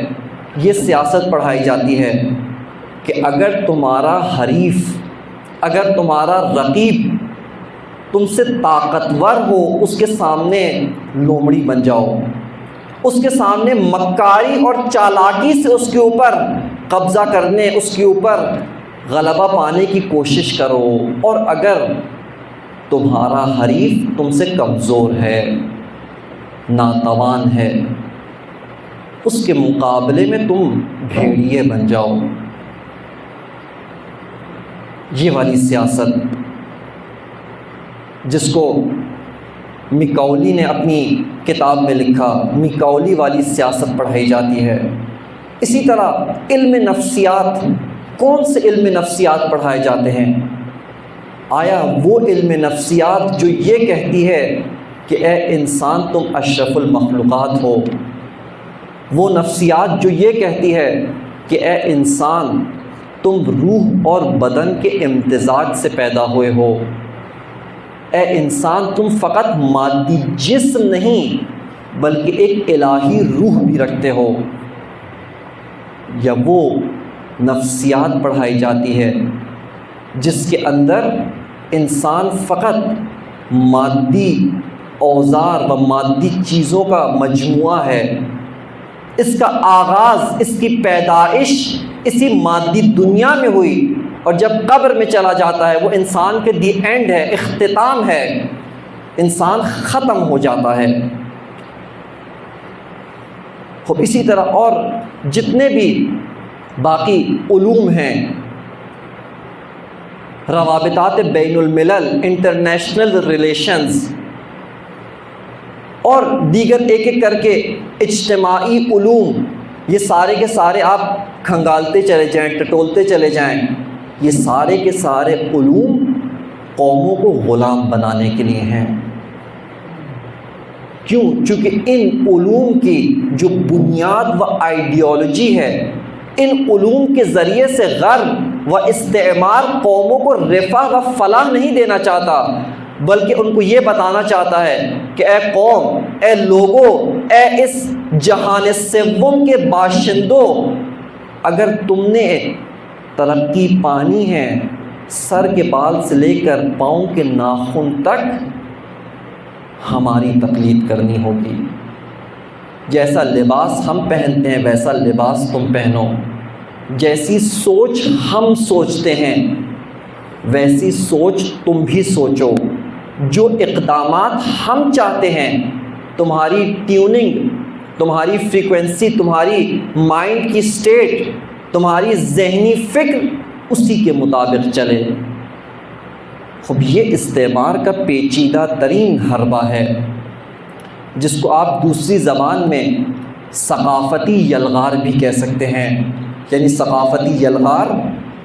یہ سیاست پڑھائی جاتی ہے کہ اگر تمہارا حریف، اگر تمہارا رقیب تم سے طاقتور ہو، اس کے سامنے لومڑی بن جاؤ، اس کے سامنے مکاری اور چالاکی سے اس کے اوپر قبضہ کرنے، اس کے اوپر غلبہ پانے کی کوشش کرو، اور اگر تمہارا حریف تم سے کمزور ہے، ناتوان ہے، اس کے مقابلے میں تم بھیڑیے بن جاؤ۔ یہ والی سیاست جس کو میکاولی نے اپنی کتاب میں لکھا، میکاولی والی سیاست پڑھائی جاتی ہے۔ اسی طرح علم نفسیات، کون سے علم نفسیات پڑھائے جاتے ہیں؟ آیا وہ علم نفسیات جو یہ کہتی ہے کہ اے انسان تم اشرف المخلوقات ہو، وہ نفسیات جو یہ کہتی ہے کہ اے انسان تم روح اور بدن کے امتزاج سے پیدا ہوئے ہو، اے انسان تم فقط مادی جسم نہیں بلکہ ایک الہی روح بھی رکھتے ہو، یا وہ نفسیات پڑھائی جاتی ہے جس کے اندر انسان فقط مادی اوزار و مادی چیزوں کا مجموعہ ہے، اس کا آغاز، اس کی پیدائش اسی مادی دنیا میں ہوئی، اور جب قبر میں چلا جاتا ہے وہ انسان کے دی اینڈ ہے، اختتام ہے، انسان ختم ہو جاتا ہے۔ خب اسی طرح اور جتنے بھی باقی علوم ہیں، روابطات بین الملل، انٹرنیشنل ریلیشنز، اور دیگر ایک ایک کر کے اجتماعی علوم، یہ سارے کے سارے آپ کھنگالتے چلے جائیں، ٹٹولتے چلے جائیں، یہ سارے کے سارے علوم قوموں کو غلام بنانے کے لیے ہیں۔ کیوں؟ چونکہ ان علوم کی جو بنیاد و آئیڈیالوجی ہے، ان علوم کے ذریعے سے غرب و استعمار قوموں کو رفاہ و فلاح نہیں دینا چاہتا، بلکہ ان کو یہ بتانا چاہتا ہے کہ اے قوم، اے لوگوں، اے اس جہان سوم کے باشندوں، اگر تم نے ترقی پانی ہے، سر کے بال سے لے کر پاؤں کے ناخن تک ہماری تقلید کرنی ہوگی۔ جیسا لباس ہم پہنتے ہیں ویسا لباس تم پہنو، جیسی سوچ ہم سوچتے ہیں ویسی سوچ تم بھی سوچو، جو اقدامات ہم چاہتے ہیں، تمہاری ٹیوننگ، تمہاری فریکوینسی، تمہاری مائنڈ کی سٹیٹ، تمہاری ذہنی فکر اسی کے مطابق چلے۔ خب یہ استعمار کا پیچیدہ ترین حربہ ہے، جس کو آپ دوسری زبان میں ثقافتی یلغار بھی کہہ سکتے ہیں۔ یعنی ثقافتی یلغار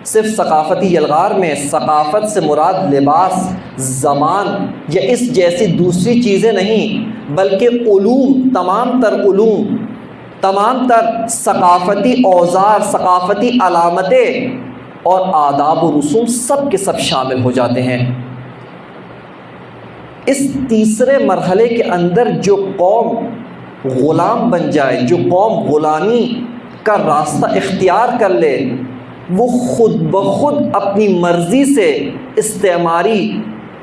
صرف ثقافتی یلغار میں ثقافت سے مراد لباس، زبان یا اس جیسی دوسری چیزیں نہیں، بلکہ علوم، تمام تر علوم، تمام تر ثقافتی اوزار، ثقافتی علامتیں اور آداب و رسوم سب کے سب شامل ہو جاتے ہیں۔ اس تیسرے مرحلے کے اندر جو قوم غلام بن جائے، جو قوم غلامی کا راستہ اختیار کر لے، وہ خود بخود اپنی مرضی سے استعماری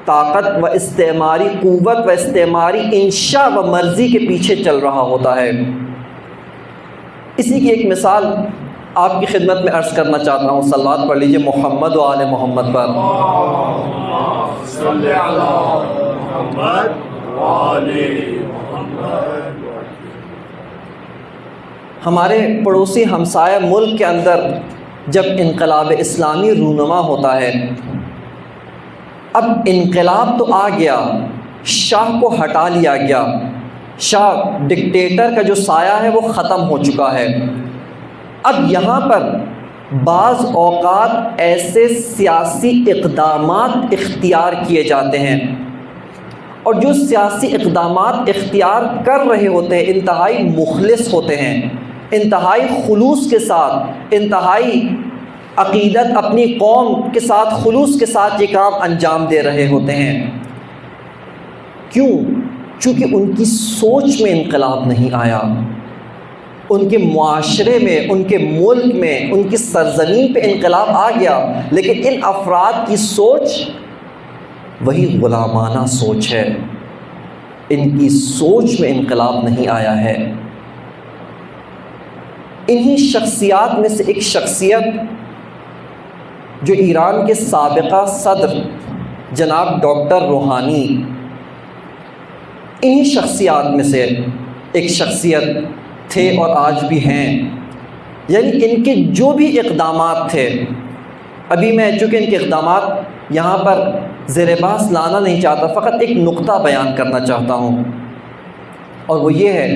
طاقت و استعماری قوت و استعماری انشاء و مرضی کے پیچھے چل رہا ہوتا ہے۔ اسی کی ایک مثال آپ کی خدمت میں عرض کرنا چاہتا ہوں۔ صلوات پڑھ لیجئے محمد و آل محمد پر۔ صلی علی محمد و آل محمد۔ ہمارے پڑوسی ہمسایہ ملک کے اندر جب انقلاب اسلامی رونما ہوتا ہے، اب انقلاب تو آ گیا، شاہ کو ہٹا لیا گیا، شاہ ڈکٹیٹر کا جو سایہ ہے وہ ختم ہو چکا ہے۔ اب یہاں پر بعض اوقات ایسے سیاسی اقدامات اختیار کیے جاتے ہیں، اور جو سیاسی اقدامات اختیار کر رہے ہوتے ہیں انتہائی مخلص ہوتے ہیں، انتہائی خلوص کے ساتھ، انتہائی عقیدت اپنی قوم کے ساتھ خلوص کے ساتھ یہ کام انجام دے رہے ہوتے ہیں۔ کیوں؟ چونکہ ان کی سوچ میں انقلاب نہیں آیا، ان کے معاشرے میں، ان کے ملک میں، ان کی سرزمین پہ انقلاب آ گیا، لیکن ان افراد کی سوچ وہی غلامانہ سوچ ہے، ان کی سوچ میں انقلاب نہیں آیا ہے۔ انہی شخصیات میں سے ایک شخصیت جو ایران کے سابقہ صدر جناب ڈاکٹر روحانی، انہی شخصیات میں سے ایک شخصیت تھے اور آج بھی ہیں۔ یعنی ان کے جو بھی اقدامات تھے، ابھی میں چونکہ ان کے اقدامات یہاں پر زیر بحث لانا نہیں چاہتا، فقط ایک نقطہ بیان کرنا چاہتا ہوں، اور وہ یہ ہے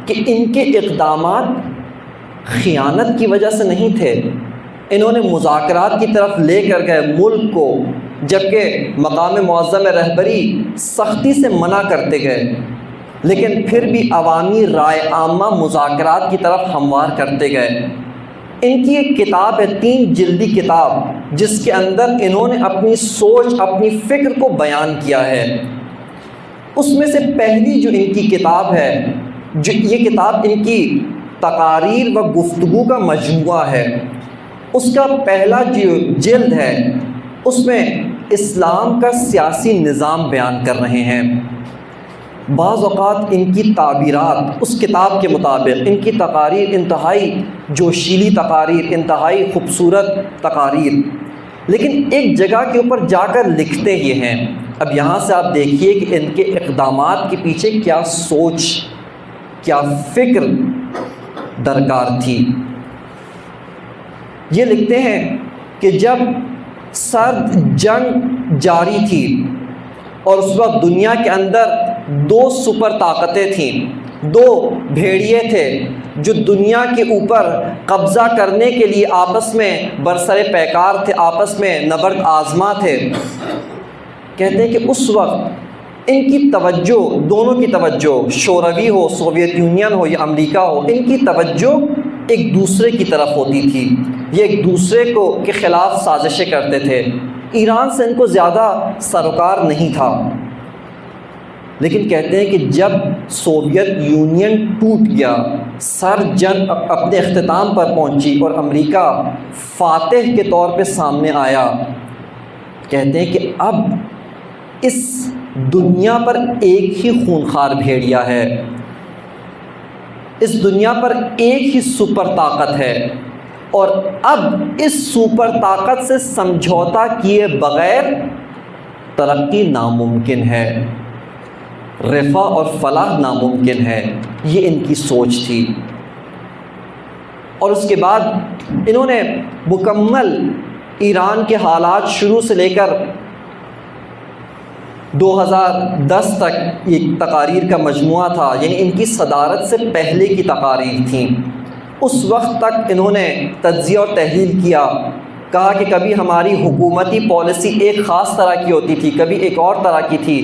کہ ان کے اقدامات خیانت کی وجہ سے نہیں تھے۔ انہوں نے مذاکرات کی طرف لے کر گئے ملک کو، جبکہ مقام معظم رہبری سختی سے منع کرتے گئے، لیکن پھر بھی عوامی رائے عامہ مذاکرات کی طرف ہموار کرتے گئے۔ ان کی ایک کتاب ہے، 3 جلدی کتاب، جس کے اندر انہوں نے اپنی سوچ، اپنی فکر کو بیان کیا ہے۔ اس میں سے پہلی جو ان کی کتاب ہے، جو یہ کتاب ان کی تقاریر و گفتگو کا مجموعہ ہے، اس کا پہلا جو جلد ہے، اس میں اسلام کا سیاسی نظام بیان کر رہے ہیں۔ بعض اوقات ان کی تعبیرات اس کتاب کے مطابق، ان کی تقاریر انتہائی جوشیلی تقاریر، انتہائی خوبصورت تقاریر، لیکن ایک جگہ کے اوپر جا کر لکھتے یہ ہیں۔ اب یہاں سے آپ دیکھیے کہ ان کے اقدامات کے پیچھے کیا سوچ، کیا فکر درکار تھی۔ یہ لکھتے ہیں کہ جب سرد جنگ جاری تھی اور اس وقت دنیا کے اندر 2 سپر طاقتیں تھیں، 2 بھیڑیے تھے جو دنیا کے اوپر قبضہ کرنے کے لیے آپس میں برسر پیکار تھے، آپس میں نبرد آزما تھے۔ کہتے ہیں کہ اس وقت ان کی توجہ، دونوں کی توجہ، شوروی ہو، سوویت یونین ہو یا امریکہ ہو، ان کی توجہ ایک دوسرے کی طرف ہوتی تھی، یہ ایک دوسرے کے خلاف سازشیں کرتے تھے۔ ایران سے ان کو زیادہ سروکار نہیں تھا، لیکن کہتے ہیں کہ جب سوویت یونین ٹوٹ گیا، سر جنگ اپنے اختتام پر پہنچی اور امریکہ فاتح کے طور پہ سامنے آیا، کہتے ہیں کہ اب اس دنیا پر ایک ہی خونخوار بھیڑیا ہے، اس دنیا پر ایک ہی سپر طاقت ہے، اور اب اس سپر طاقت سے سمجھوتا کیے بغیر ترقی ناممکن ہے، رفع اور فلاح ناممکن ہے۔ یہ ان کی سوچ تھی۔ اور اس کے بعد انہوں نے مکمل ایران کے حالات شروع سے لے کر 2010 تک یہ تقاریر کا مجموعہ تھا، یعنی ان کی صدارت سے پہلے کی تقاریر تھیں۔ اس وقت تک انہوں نے تجزیہ اور تحلیل کیا کہا کہ کبھی ہماری حکومتی پالیسی ایک خاص طرح کی ہوتی تھی، کبھی ایک اور طرح کی تھی،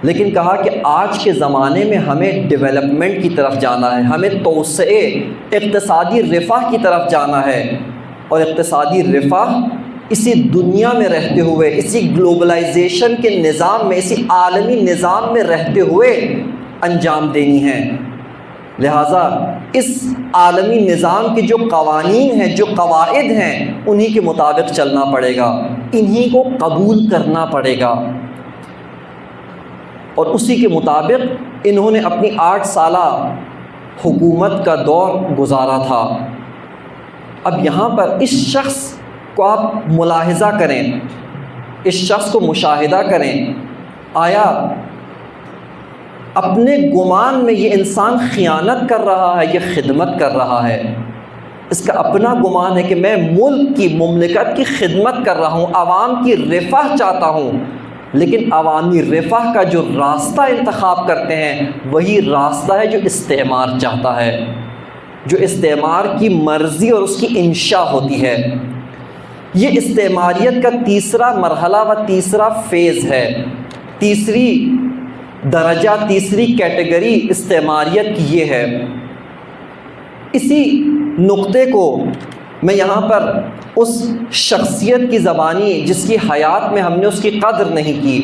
لیکن کہا کہ آج کے زمانے میں ہمیں ڈیولپمنٹ کی طرف جانا ہے، ہمیں توسعے اقتصادی رفاہ کی طرف جانا ہے، اور اقتصادی رفاہ اسی دنیا میں رہتے ہوئے، اسی گلوبلائزیشن کے نظام میں، اسی عالمی نظام میں رہتے ہوئے انجام دینی ہے۔ لہٰذا اس عالمی نظام کے جو قوانین ہیں، جو قواعد ہیں، انہی کے مطابق چلنا پڑے گا، انہی کو قبول کرنا پڑے گا، اور اسی کے مطابق انہوں نے اپنی 8 سالہ حکومت کا دور گزارا تھا۔ اب یہاں پر اس شخص کو آپ ملاحظہ کریں، اس شخص کو مشاہدہ کریں، آیا اپنے گمان میں یہ انسان خیانت کر رہا ہے، یہ خدمت کر رہا ہے؟ اس کا اپنا گمان ہے کہ میں ملک کی، مملکت کی خدمت کر رہا ہوں، عوام کی رفاہ چاہتا ہوں، لیکن عوامی رفاہ کا جو راستہ انتخاب کرتے ہیں وہی راستہ ہے جو استعمار چاہتا ہے، جو استعمار کی مرضی اور اس کی انشاء ہوتی ہے۔ یہ استعماریت کا تیسرا مرحلہ و تیسرا فیز ہے، تیسری درجہ، تیسری کیٹیگری استعماریت کی یہ ہے۔ اسی نقطے کو میں یہاں پر اس شخصیت کی زبانی جس کی حیات میں ہم نے اس کی قدر نہیں کی،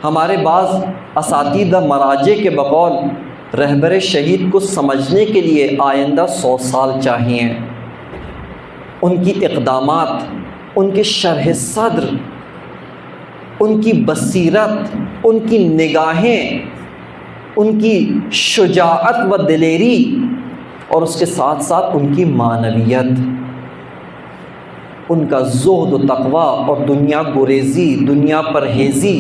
ہمارے بعض اساتذہ مراجع کے بقول رہبر شہید کو سمجھنے کے لیے آئندہ 100 سال چاہیے۔ ان کی اقدامات، ان کے شرح صدر، ان کی بصیرت، ان کی نگاہیں، ان کی شجاعت و دلیری، اور اس کے ساتھ ساتھ ان کی معنویت، ان کا زہد و تقویٰ اور دنیا گریزی، دنیا پرہیزی،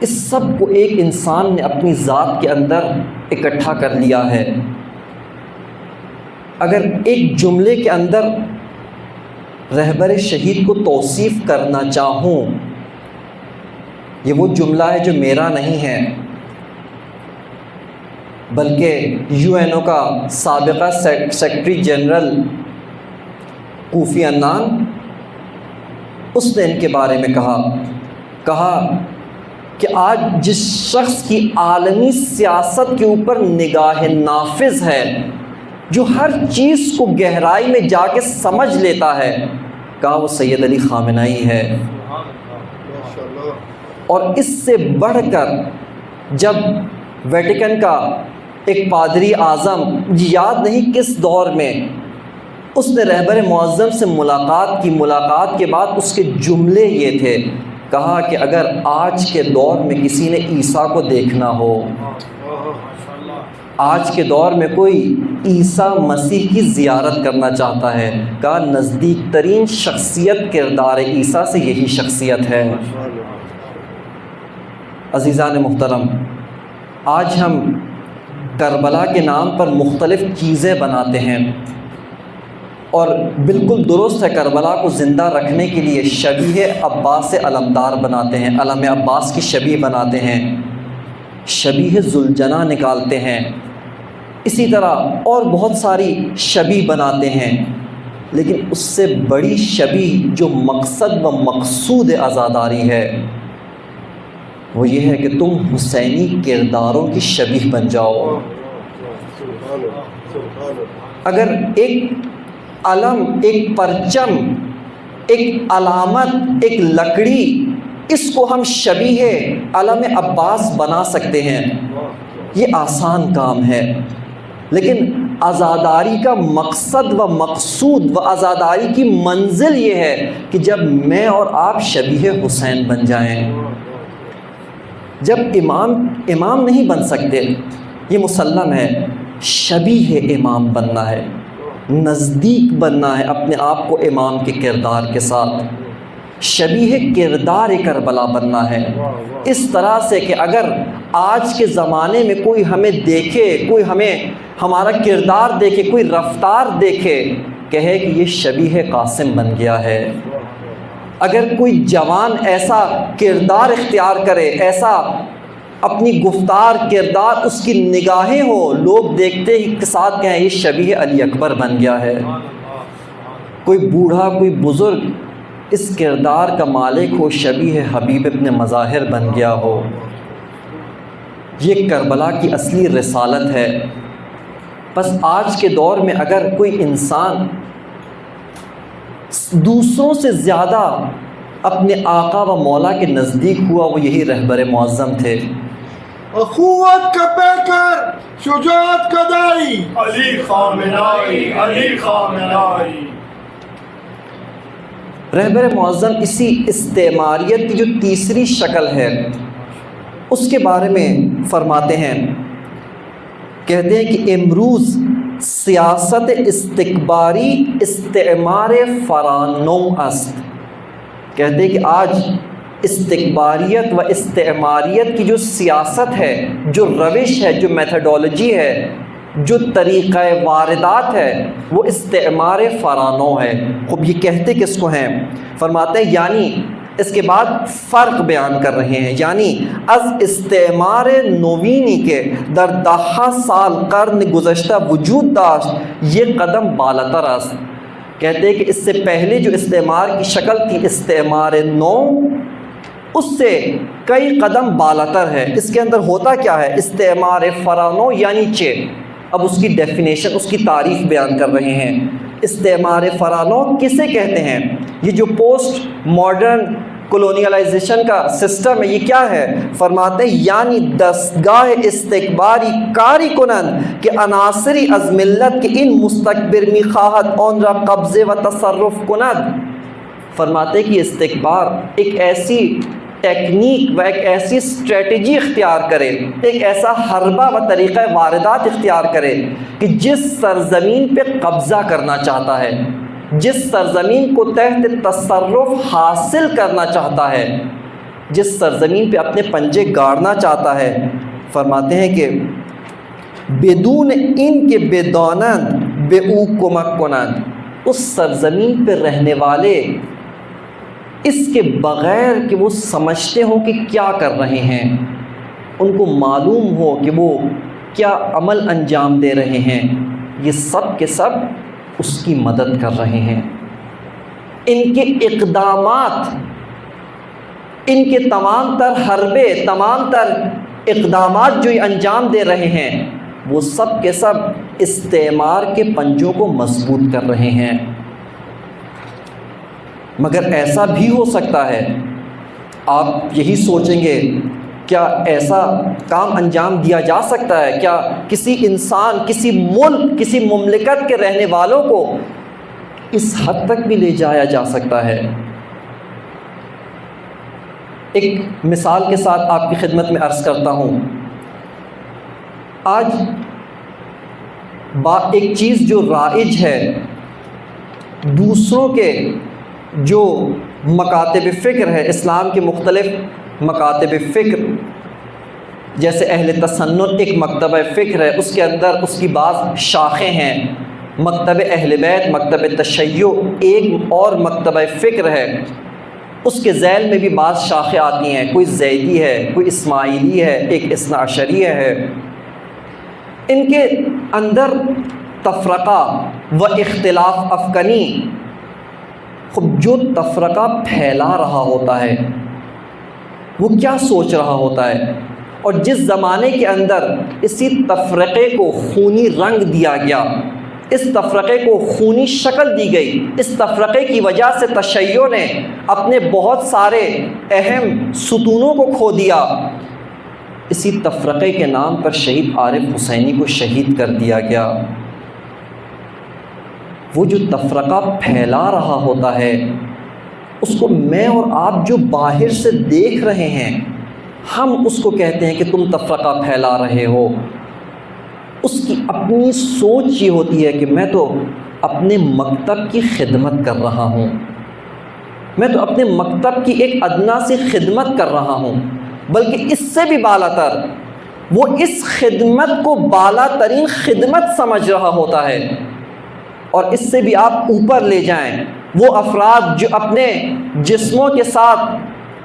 اس سب کو ایک انسان نے اپنی ذات کے اندر اکٹھا کر لیا ہے۔ اگر ایک جملے کے اندر رہبر شہید کو توصیف کرنا چاہوں، یہ وہ جملہ ہے جو میرا نہیں ہے، بلکہ UN کا سابقہ سیکرٹری جنرل کوفی عنان، اس نے ان کے بارے میں کہا کہ آج جس شخص کی عالمی سیاست کے اوپر نگاہ نافذ ہے، جو ہر چیز کو گہرائی میں جا کے سمجھ لیتا ہے، کہا وہ سید علی خامنہئی ہے۔ اور اس سے بڑھ کر جب ویٹیکن کا ایک پادری اعظم، یاد نہیں کس دور میں، اس نے رہبر معظم سے ملاقات کے بعد اس کے جملے یہ تھے، کہا کہ اگر آج کے دور میں کسی نے عیسیٰ کو دیکھنا ہو، آج کے دور میں کوئی عیسیٰ مسیح کی زیارت کرنا چاہتا ہے، کہا نزدیک ترین شخصیت کردار عیسیٰ سے یہی شخصیت ہے۔ عزیزان محترم، آج ہم کربلا کے نام پر مختلف چیزیں بناتے ہیں، اور بالکل درست ہے، کربلا کو زندہ رکھنے کے لیے شبیہ عباس سے علمدار بناتے ہیں، علم عباس کی شبیہ بناتے ہیں، شبیہ ذوالجناح نکالتے ہیں، اسی طرح اور بہت ساری شبیہ بناتے ہیں، لیکن اس سے بڑی شبیہ جو مقصد و مقصود عزاداری ہے وہ یہ ہے کہ تم حسینی کرداروں کی شبیہ بن جاؤ۔ اگر ایک علم، ایک پرچم، ایک علامت، ایک لکڑی، اس کو ہم شبیہ علم عباس بنا سکتے ہیں، یہ آسان کام ہے، لیکن عزاداری کا مقصد و مقصود و عزاداری کی منزل یہ ہے کہ جب میں اور آپ شبیہ حسین بن جائیں۔ جب امام نہیں بن سکتے، یہ مسلم ہے، شبیہ امام بننا ہے، نزدیک بننا ہے اپنے آپ کو امام کے کردار کے ساتھ، شبیہ کردار کربلا بننا ہے، اس طرح سے کہ اگر آج کے زمانے میں کوئی ہمیں دیکھے، کوئی ہمارا کردار دیکھے، کوئی رفتار دیکھے، کہے کہ یہ شبیہ قاسم بن گیا ہے۔ اگر کوئی جوان ایسا کردار اختیار کرے، ایسا اپنی گفتار، کردار، اس کی نگاہیں ہو، لوگ دیکھتے ہی کے ساتھ کہیں یہ شبیہ علی اکبر بن گیا ہے۔ کوئی بوڑھا کوئی بزرگ اس کردار کا مالک ہو، شبیہ حبیب ابن مظاہر بن گیا ہو۔ یہ کربلا کی اصلی رسالت ہے۔ بس آج کے دور میں اگر کوئی انسان دوسروں سے زیادہ اپنے آقا و مولا کے نزدیک ہوا، وہ یہی رہبر معظم تھے۔ اخوت کا پیکر، شجاعت کا دائی، علی خامنائی، علی خامنائی۔ رہبر معظم اسی استعماریت کی جو تیسری شکل ہے اس کے بارے میں فرماتے ہیں، کہتے ہیں کہ امروز سیاست استکباری استعمار فرانو است۔ کہتے ہیں کہ آج استکباریت و استعماریت کی جو سیاست ہے، جو روش ہے، جو میتھڈولوجی ہے، جو طریقہ واردات ہے، وہ استعمار فرانو ہے۔ خب یہ کہتے کس کو ہیں؟ فرماتے ہیں یعنی اس کے بعد فرق بیان کر رہے ہیں، یعنی از استعمار نوینی کے در 10 سال قرن گزشتہ وجود داشت یہ قدم بالاتر است۔ کہتے ہیں کہ اس سے پہلے جو استعمار کی شکل تھی استعمار نو، اس سے کئی قدم بالاتر ہے۔ اس کے اندر ہوتا کیا ہے؟ استعمار فرانو یعنی چے۔ اب اس کی ڈیفینیشن، اس کی تعریف بیان کر رہے ہیں۔ استعمار فرانو کسے کہتے ہیں؟ یہ جو پوسٹ ماڈرن کولونیلائزیشن کا سسٹم ہے، یہ کیا ہے؟ فرماتے ہیں یعنی دستگاہ استکباری کاری کنند کہ عناصری از ملت کے ان مستکبر می خواہد آن را قبضے و تصرف کند۔ فرماتے ہیں کہ استکبار ایک ایسی ٹیکنیک و ایک ایسی اسٹریٹجی اختیار کرے، ایک ایسا حربہ و طریقہ واردات اختیار کرے کہ جس سرزمین پہ قبضہ کرنا چاہتا ہے، جس سرزمین کو تحت تصرف حاصل کرنا چاہتا ہے، جس سرزمین پہ اپنے پنجے گاڑنا چاہتا ہے، فرماتے ہیں کہ بدون ان کے بدانند بے او کمک کنند، اس سرزمین پہ رہنے والے اس کے بغیر کہ وہ سمجھتے ہوں کہ کیا کر رہے ہیں، ان کو معلوم ہو کہ وہ کیا عمل انجام دے رہے ہیں، یہ سب کے سب اس کی مدد کر رہے ہیں۔ ان کے اقدامات، ان کے تمام تر حربے، تمام تر اقدامات جو یہ انجام دے رہے ہیں، وہ سب کے سب استعمار کے پنجوں کو مضبوط کر رہے ہیں۔ مگر ایسا بھی ہو سکتا ہے، آپ یہی سوچیں گے کیا ایسا کام انجام دیا جا سکتا ہے؟ کیا کسی انسان، کسی ملک، کسی مملکت کے رہنے والوں کو اس حد تک بھی لے جایا جا سکتا ہے؟ ایک مثال کے ساتھ آپ کی خدمت میں عرض کرتا ہوں۔ آج ایک چیز جو رائج ہے، دوسروں کے جو مکاتب فکر ہے، اسلام کے مختلف مکاتب فکر، جیسے اہل تسنن ایک مکتبہ فکر ہے، اس کے اندر اس کی بعض شاخیں ہیں، مکتب اہل بیت، مکتب تشیع ایک اور مکتبہ فکر ہے، اس کے ذیل میں بھی بعض شاخیں آتی ہیں، کوئی زیدی ہے، کوئی اسماعیلی ہے، ایک اثنا عشریہ ہے۔ ان کے اندر تفرقہ و اختلاف افکنی، خب جو تفرقہ پھیلا رہا ہوتا ہے وہ کیا سوچ رہا ہوتا ہے؟ اور جس زمانے کے اندر اسی تفرقے کو خونی رنگ دیا گیا، اس تفرقے کو خونی شکل دی گئی، اس تفرقے کی وجہ سے تشیع نے اپنے بہت سارے اہم ستونوں کو کھو دیا، اسی تفرقے کے نام پر شہید عارف حسینی کو شہید کر دیا گیا۔ وہ جو تفرقہ پھیلا رہا ہوتا ہے، اس کو میں اور آپ جو باہر سے دیکھ رہے ہیں، ہم اس کو کہتے ہیں کہ تم تفرقہ پھیلا رہے ہو۔ اس کی اپنی سوچ یہ ہوتی ہے کہ میں تو اپنے مکتب کی خدمت کر رہا ہوں، میں تو اپنے مکتب کی ایک ادنا سی خدمت کر رہا ہوں، بلکہ اس سے بھی بالاتر وہ اس خدمت کو بالا ترین خدمت سمجھ رہا ہوتا ہے۔ اور اس سے بھی آپ اوپر لے جائیں، وہ افراد جو اپنے جسموں کے ساتھ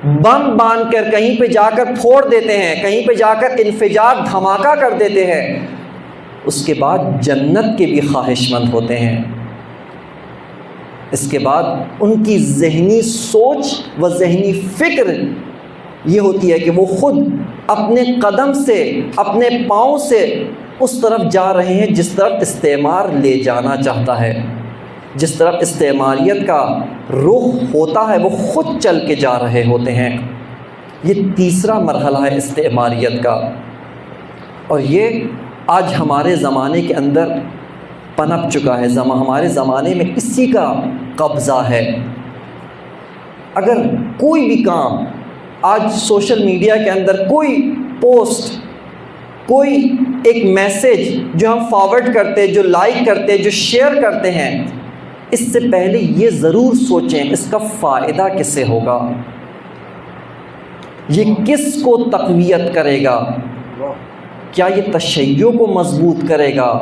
بم باندھ کر کہیں پہ جا کر پھوڑ دیتے ہیں، کہیں پہ جا کر انفجار دھماکہ کر دیتے ہیں، اس کے بعد جنت کے بھی خواہش مند ہوتے ہیں۔ اس کے بعد ان کی ذہنی سوچ و ذہنی فکر یہ ہوتی ہے کہ وہ خود اپنے قدم سے اپنے پاؤں سے اس طرف جا رہے ہیں جس طرف استعمار لے جانا چاہتا ہے، جس طرف استعماریت کا رخ ہوتا ہے وہ خود چل کے جا رہے ہوتے ہیں۔ یہ تیسرا مرحلہ ہے استعماریت کا، اور یہ آج ہمارے زمانے کے اندر پنپ چکا ہے، ہمارے زمانے میں اسی کا قبضہ ہے۔ اگر کوئی بھی کام آج سوشل میڈیا کے اندر کوئی پوسٹ، کوئی ایک میسیج جو ہم فارورڈ کرتے، جو لائک کرتے، جو شیئر کرتے ہیں، اس سے پہلے یہ ضرور سوچیں اس کا فائدہ کس سے ہوگا، یہ کس کو تقویت کرے گا، کیا یہ تشیع کو مضبوط کرے گا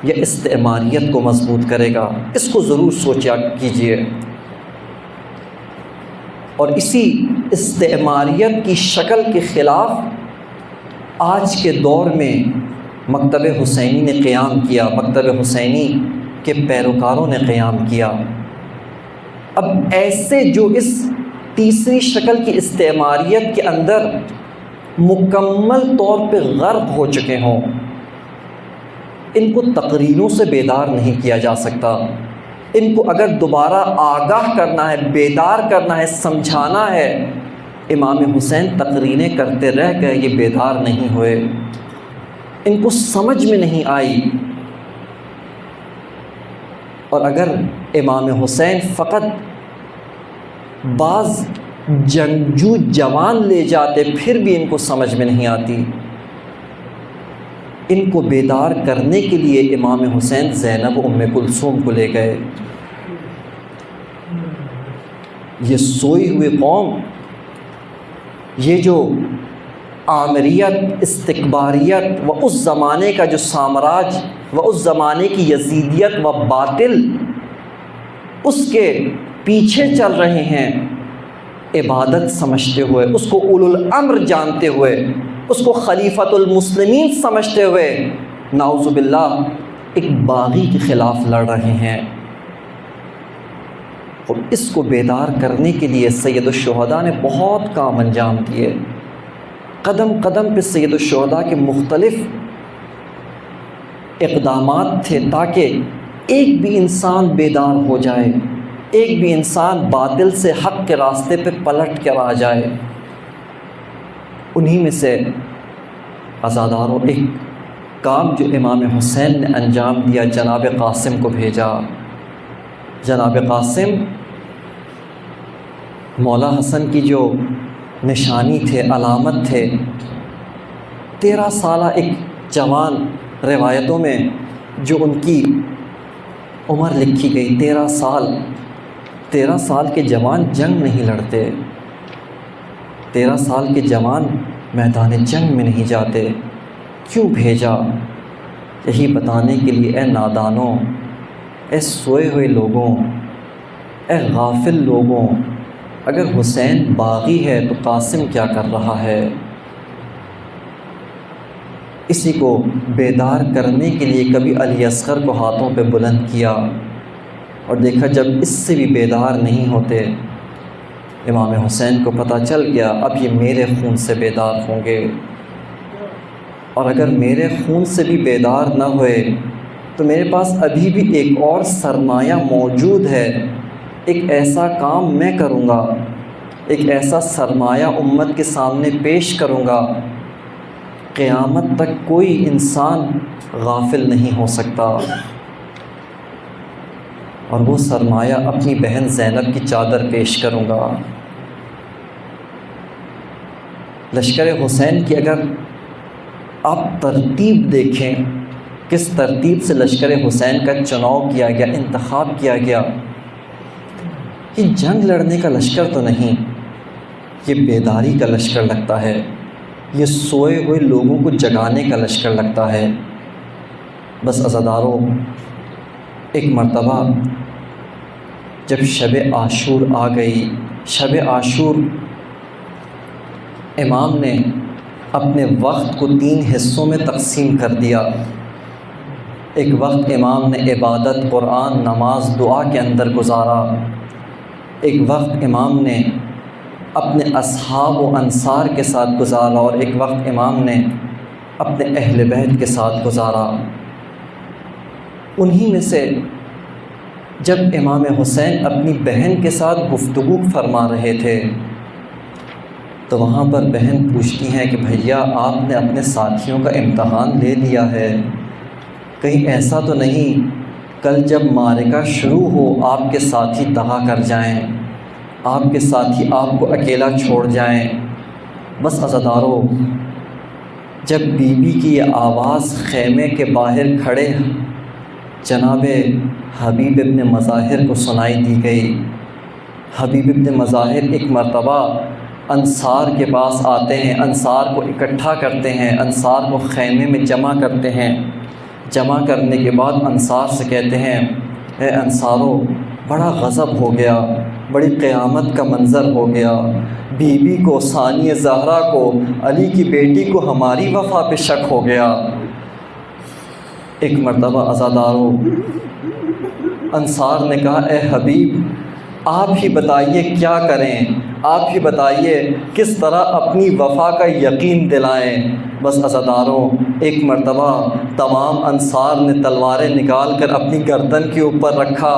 یا استعماریت کو مضبوط کرے گا، اس کو ضرور سوچا کیجئے۔ اور اسی استعماریت کی شکل کے خلاف آج کے دور میں مکتب حسینی نے قیام کیا، مکتب حسینی کے پیروکاروں نے قیام کیا۔ اب ایسے جو اس تیسری شکل کی استعماریت کے اندر مکمل طور پہ غرق ہو چکے ہوں، ان کو تقریروں سے بیدار نہیں کیا جا سکتا۔ ان کو اگر دوبارہ آگاہ کرنا ہے، بیدار کرنا ہے، سمجھانا ہے، امام حسین تقریریں کرتے رہ گئے، یہ بیدار نہیں ہوئے، ان کو سمجھ میں نہیں آئی۔ اور اگر امام حسین فقط بعض جنگجو جوان لے جاتے پھر بھی ان کو سمجھ میں نہیں آتی۔ ان کو بیدار کرنے کے لیے امام حسین زینب و ام کلثوم کو لے گئے۔ یہ سوئی ہوئی قوم، یہ جو آمریت، استکباریت و اس زمانے کا جو سامراج و اس زمانے کی یزیدیت و باطل، اس کے پیچھے چل رہے ہیں، عبادت سمجھتے ہوئے، اس کو اولو الامر جانتے ہوئے، اس کو خلیفۃ المسلمین سمجھتے ہوئے، نعوذ باللہ ایک باغی کے خلاف لڑ رہے ہیں۔ اور اس کو بیدار کرنے کے لیے سید الشہداء نے بہت کام انجام دیے۔ قدم قدم پہ سید الشہداء کے مختلف اقدامات تھے تاکہ ایک بھی انسان بیدار ہو جائے، ایک بھی انسان باطل سے حق کے راستے پہ پلٹ کر آ جائے۔ انہی میں سے عزاداروں ایک کام جو امام حسین نے انجام دیا، جناب قاسم کو بھیجا۔ جناب قاسم مولا حسن کی جو نشانی تھے، علامت تھے۔ 13 سالہ ایک جوان، روایتوں میں جو ان کی عمر لکھی گئی 13 سال، 13 سال کے جوان جنگ نہیں لڑتے، 13 سال کے جوان میدان جنگ میں نہیں جاتے۔ کیوں بھیجا؟ یہی بتانے کے لیے، اے نادانوں، اے سوئے ہوئے لوگوں، اے غافل لوگوں، اگر حسین باغی ہے تو قاسم کیا کر رہا ہے؟ اسی کو بیدار کرنے کے لیے کبھی علی اصغر کو ہاتھوں پہ بلند کیا، اور دیکھا جب اس سے بھی بیدار نہیں ہوتے، امام حسین کو پتہ چل گیا اب یہ میرے خون سے بیدار ہوں گے، اور اگر میرے خون سے بھی بیدار نہ ہوئے تو میرے پاس ابھی بھی ایک اور سرمایہ موجود ہے، ایک ایسا کام میں کروں گا، ایک ایسا سرمایہ امت کے سامنے پیش کروں گا، قیامت تک کوئی انسان غافل نہیں ہو سکتا۔ اور وہ سرمایہ اپنی بہن زینب کی چادر پیش کروں گا۔ لشکر حسین کی اگر آپ ترتیب دیکھیں، کس ترتیب سے لشکر حسین کا چناؤ کیا گیا، انتخاب کیا گیا، یہ جنگ لڑنے کا لشکر تو نہیں، یہ بیداری کا لشکر لگتا ہے، یہ سوئے ہوئے لوگوں کو جگانے کا لشکر لگتا ہے۔ بس عزاداروں، ایک مرتبہ جب شب عاشور آ گئی، شب عاشور امام نے اپنے وقت کو 3 حصوں میں تقسیم کر دیا۔ ایک وقت امام نے عبادت، قرآن، نماز، دعا کے اندر گزارا۔ ایک وقت امام نے اپنے اصحاب و انصار کے ساتھ گزارا، اور ایک وقت امام نے اپنے اہل بیت کے ساتھ گزارا۔ انہی میں سے جب امام حسین اپنی بہن کے ساتھ گفتگو فرما رہے تھے تو وہاں پر بہن پوچھتی ہیں کہ بھیا آپ نے اپنے ساتھیوں کا امتحان لے لیا ہے، کہیں ایسا تو نہیں کل جب معرکہ شروع ہو آپ کے ساتھی دغا کر جائیں، آپ کے ساتھی آپ کو اکیلا چھوڑ جائیں۔ بس عزادارو، جب بی بی کی یہ آواز خیمے کے باہر کھڑے جناب حبیب ابن مظاہر کو سنائی دی گئی، حبیب ابن مظاہر ایک مرتبہ انصار کے پاس آتے ہیں، انصار کو اکٹھا کرتے ہیں، انصار کو خیمے میں جمع کرتے ہیں۔ جمع کرنے کے بعد انصار سے کہتے ہیں، اے انصارو، بڑا غضب ہو گیا، بڑی قیامت کا منظر ہو گیا، بی بی کو، ثانیہ زہرا کو، علی کی بیٹی کو ہماری وفا پہ شک ہو گیا۔ ایک مرتبہ عزادارو انصار نے کہا، اے حبیب آپ ہی بتائیے کیا کریں، آپ ہی بتائیے کس طرح اپنی وفا کا یقین دلائیں۔ بس عزاداروں، ایک مرتبہ تمام انصار نے تلواریں نکال کر اپنی گردن کے اوپر رکھا،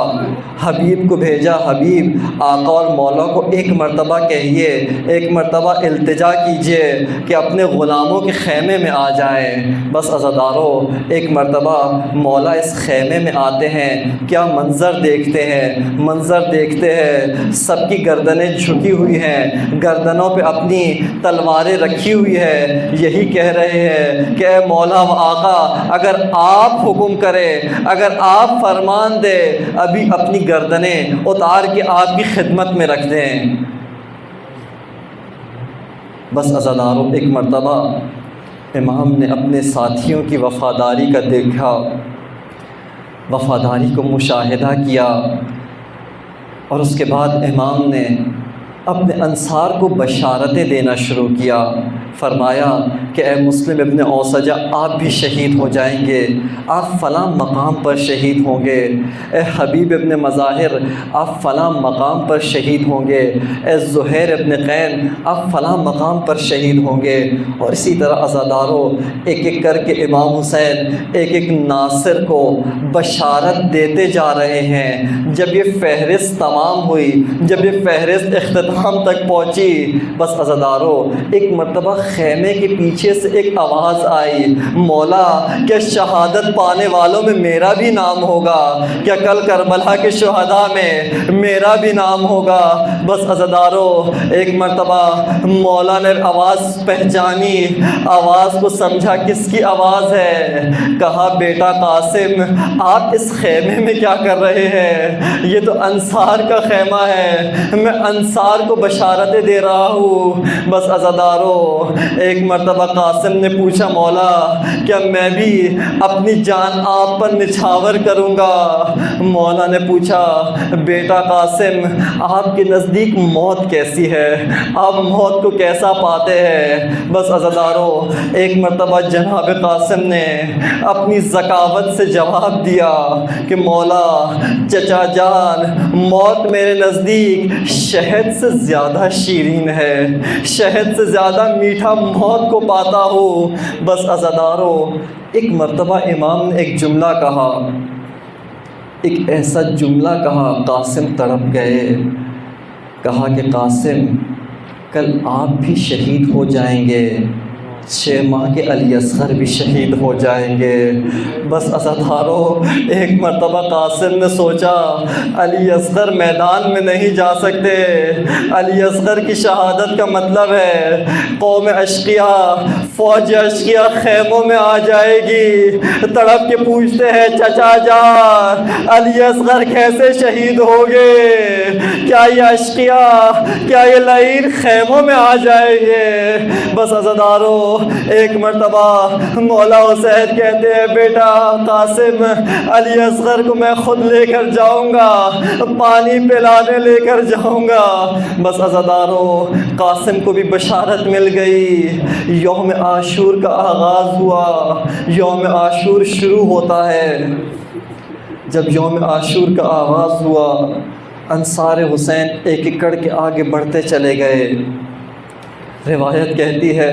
حبیب کو بھیجا، حبیب آقا اور مولا کو ایک مرتبہ کہیے، ایک مرتبہ التجا کیجئے کہ اپنے غلاموں کے خیمے میں آ جائیں۔ بس عزاداروں، ایک مرتبہ مولا اس خیمے میں آتے ہیں، کیا منظر دیکھتے ہیں، منظر دیکھتے ہیں سب کی گردنیں جھکی ہوئی ہیں، گردنوں پہ اپنی تلواریں رکھی ہوئی ہے، یہی کہہ رہے ہیں کہ اے مولا و آقا، اگر آپ حکم کریں، اگر آپ فرمان دے، ابھی اپنی گردنیں اتار کے آپ کی خدمت میں رکھ دیں۔ بس عزاداروں، ایک مرتبہ امام نے اپنے ساتھیوں کی وفاداری کا دیکھا، وفاداری کو مشاہدہ کیا، اور اس کے بعد امام نے اپنے انصار کو بشارتیں دینا شروع کیا۔ فرمایا کہ اے مسلم ابن اوسجہ، آپ بھی شہید ہو جائیں گے، آپ فلاں مقام پر شہید ہوں گے۔ اے حبیب ابن مظاہر، آپ فلاں مقام پر شہید ہوں گے۔ اے زہیر ابن قین، آپ فلاں مقام پر شہید ہوں گے۔ اور اسی طرح عزاداروں، ایک ایک کر کے امام حسین ایک ایک ناصر کو بشارت دیتے جا رہے ہیں۔ جب یہ فہرست تمام ہوئی، جب یہ فہرست اختتام تک پہنچی، بس عزاداروں، ایک مرتبہ خیمے کے پیچھے سے ایک آواز آئی، مولا کیا شہادت پانے والوں میں میرا بھی نام ہوگا؟ کیا کل کربلا کے شہداء میں میرا بھی نام ہوگا؟ بس عزاداروں، ایک مرتبہ مولا نے آواز پہچانی، آواز کو سمجھا کس کی آواز ہے، کہا بیٹا قاسم، آپ اس خیمے میں کیا کر رہے ہیں؟ یہ تو انصار کا خیمہ ہے، میں انصار کو بشارتیں دے رہا ہوں۔ بس عزاداروں، ایک مرتبہ قاسم نے پوچھا، مولا کیا میں بھی اپنی جان آپ پر نچھاور کروں گا؟ مولا نے پوچھا، بیٹا قاسم، آپ کے نزدیک موت کیسی ہے، آپ موت کو کیسا پاتے ہیں؟ بس عزاداروں، ایک مرتبہ جناب قاسم نے اپنی ذکاوت سے جواب دیا کہ مولا چچا جان، موت میرے نزدیک شہد سے زیادہ شیرین ہے، شہد سے زیادہ میٹھا موت کو پاتا ہوں۔ بس عزاداروں، ایک مرتبہ امام نے ایک جملہ کہا، ایک ایسا جملہ کہا، قاسم تڑپ گئے، کہا کہ قاسم کل آپ بھی شہید ہو جائیں گے، 6 ماہ کے علی اصغر بھی شہید ہو جائیں گے۔ بس عزاداروں، ایک مرتبہ قاسم نے سوچا علی اصغر میدان میں نہیں جا سکتے، علی اصغر کی شہادت کا مطلب ہے قوم اشقیاء، فوج اشقیاء خیموں میں آ جائے گی، تڑپ کے پوچھتے ہیں چچا جان علی اصغر کیسے شہید ہوگے؟ کیا یہ اشقیاء، کیا یہ لعین خیموں میں آ جائیں گے؟ بس عزاداروں، ایک مرتبہ مولا حسین کہتے ہیں بیٹا قاسم علی اصغر کو میں خود لے کر جاؤں گا، پانی پلانے لے کر جاؤں گا۔ بس عزاداروں قاسم کو بھی بشارت مل گئی، یوم عاشور کا آغاز ہوا۔ یوم عاشور شروع ہوتا ہے۔ جب یوم عاشور کا آغاز ہوا انصار حسین ایک ایک کر کے آگے بڑھتے چلے گئے۔ روایت کہتی ہے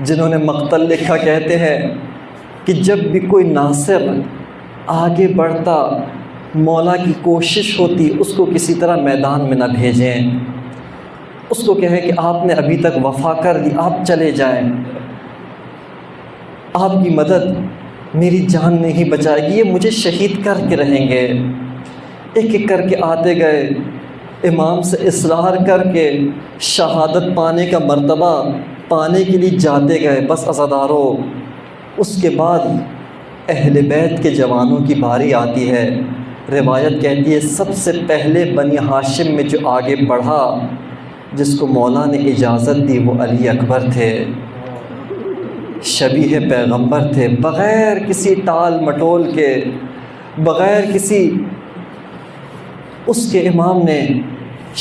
جنہوں نے مقتل لکھا کہتے ہیں کہ جب بھی کوئی ناصر آگے بڑھتا مولا کی کوشش ہوتی اس کو کسی طرح میدان میں نہ بھیجیں، اس کو کہیں کہ آپ نے ابھی تک وفا کر دی، آپ چلے جائیں، آپ کی مدد میری جان نہیں بچائے گی، یہ مجھے شہید کر کے رہیں گے۔ ایک ایک کر کے آتے گئے، امام سے اصرار کر کے شہادت پانے کا مرتبہ پانے کے لیے جاتے گئے۔ بس عزاداروں اس کے بعد اہل بیت کے جوانوں کی باری آتی ہے۔ روایت کہتی ہے سب سے پہلے بنی ہاشم میں جو آگے بڑھا جس کو مولا نے اجازت دی وہ علی اکبر تھے، شبیہ پیغمبر تھے، بغیر کسی ٹال مٹول کے، بغیر کسی، اس کے امام نے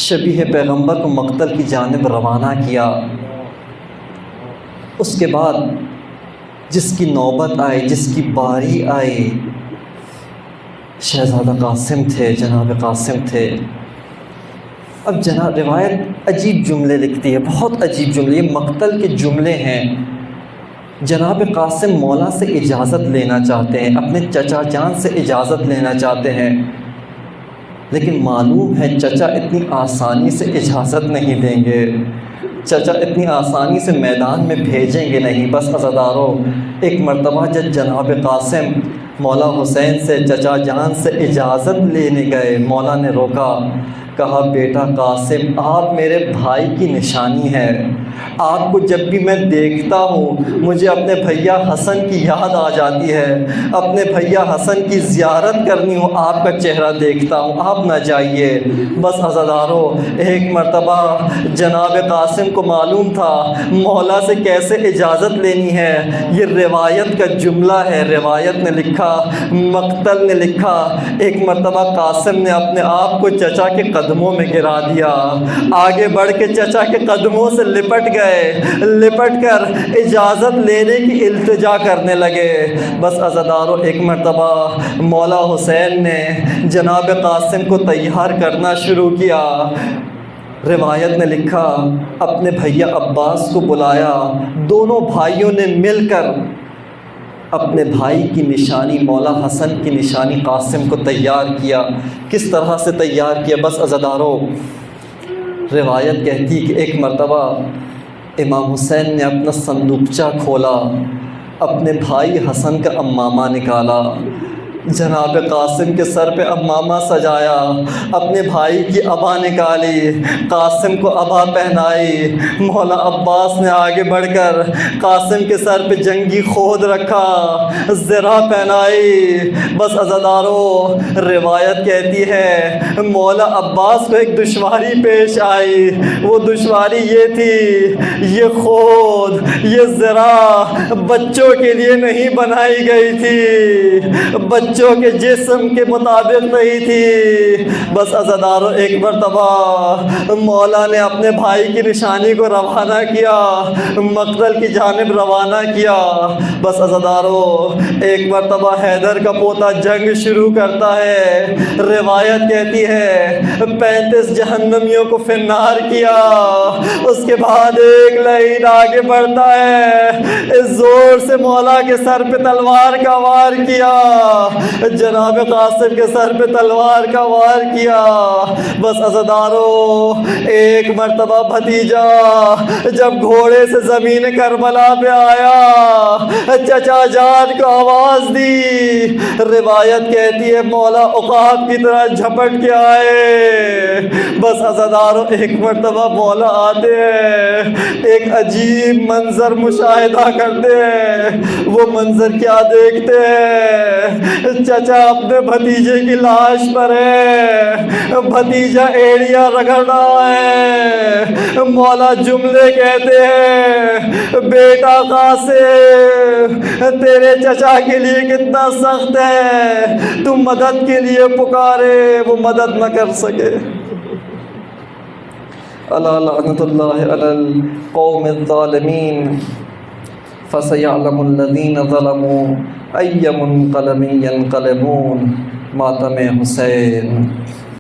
شبیہ پیغمبر کو مقتل کی جانب روانہ کیا۔ اس کے بعد جس کی نوبت آئی، جس کی باری آئی، شہزادہ قاسم تھے، جناب قاسم تھے۔ اب جناب روایت عجیب جملے لکھتی ہے، بہت عجیب جملے، یہ مقتل کے جملے ہیں۔ جناب قاسم مولا سے اجازت لینا چاہتے ہیں، اپنے چچا جان سے اجازت لینا چاہتے ہیں، لیکن معلوم ہے چچا اتنی آسانی سے اجازت نہیں دیں گے، چچا اتنی آسانی سے میدان میں بھیجیں گے نہیں۔ بس عزاداروں ایک مرتبہ جب جناب قاسم مولا حسین سے چچا جان سے اجازت لینے گئے، مولا نے روکا، کہا بیٹا قاسم آپ میرے بھائی کی نشانی ہے، آپ کو جب بھی میں دیکھتا ہوں مجھے اپنے بھیا حسن کی یاد آ جاتی ہے، اپنے بھیا حسن کی زیارت کرنی ہو آپ کا چہرہ دیکھتا ہوں، آپ نہ جائیے۔ بس عزاداروں ایک مرتبہ جناب قاسم کو معلوم تھا مولا سے کیسے اجازت لینی ہے، یہ روایت کا جملہ ہے، روایت نے لکھا، مقتل نے لکھا، ایک مرتبہ قاسم نے اپنے آپ کو چچا کے قدموں میں گرا دیا، آگے بڑھ کے چچا کے قدموں سے لپٹ گئے، لپٹ کر اجازت لینے کی التجا کرنے لگے۔ بس عزاداروں ایک مرتبہ مولا حسین نے جناب قاسم کو تیار کرنا شروع کیا۔ روایت نے لکھا اپنے بھیا عباس کو بلایا، دونوں بھائیوں نے مل کر اپنے بھائی کی نشانی مولا حسن کی نشانی قاسم کو تیار کیا۔ کس طرح سے تیار کیا؟ بس عزاداروں روایت کہتی کہ ایک مرتبہ امام حسین نے اپنا صندوقچہ کھولا، اپنے بھائی حسن کا امامہ نکالا، جناب قاسم کے سر پہ امامہ سجایا، اپنے بھائی کی عبا نکالی، قاسم کو عبا پہنائی، مولا عباس نے آگے بڑھ کر قاسم کے سر پہ جنگی خود رکھا، زرہ پہنائی۔ بس عزاداروں روایت کہتی ہے مولا عباس کو ایک دشواری پیش آئی، وہ دشواری یہ تھی یہ خود، یہ زرہ بچوں کے لیے نہیں بنائی گئی تھی، بچوں کے جسم کے مطابق نہیں تھی۔ بس عزاداروں ایک مرتبہ مولا نے اپنے بھائی کی نشانی کو روانہ کیا، مقتل کی جانب روانہ کیا۔ بس عزاداروں ایک مرتبہ حیدر کا پوتا جنگ شروع کرتا ہے، روایت کہتی ہے 35 جہنمیوں کو فنار کیا، اس کے بعد ایک لعین آگے بڑھتا ہے، اس زور سے مولا کے سر پہ تلوار کا وار کیا، جناب قاسم کے سر پہ تلوار کا وار کیا۔ بس عزاداروں ایک مرتبہ بھتیجا جب گھوڑے سے زمین کربلا پہ آیا، چچا جان کو آواز دی، روایت کہتی ہے مولا عقاب کی طرح جھپٹ کے آئے، بس عزادارو ایک مرتبہ مولا آتے ہیں، ایک عجیب منظر مشاہدہ کرتے ہیں۔ وہ منظر کیا دیکھتے ہیں؟ چچا اپنے بھتیجے کی لاش پر ہے، بھتیجا ایڑیاں رگڑ رہا ہے، مولا جملے کہتے ہیں، بیٹا قاسم تیرے چچا کے لیے کتنا سخت ہے، تم مدد کے لیے پکارے وہ مدد نہ کر سکے۔ الا لعنت اللہ علی القوم الظالمین فسیعلم الذین ظلموا ای منقلب ینقلبون۔ ماتم حسین۔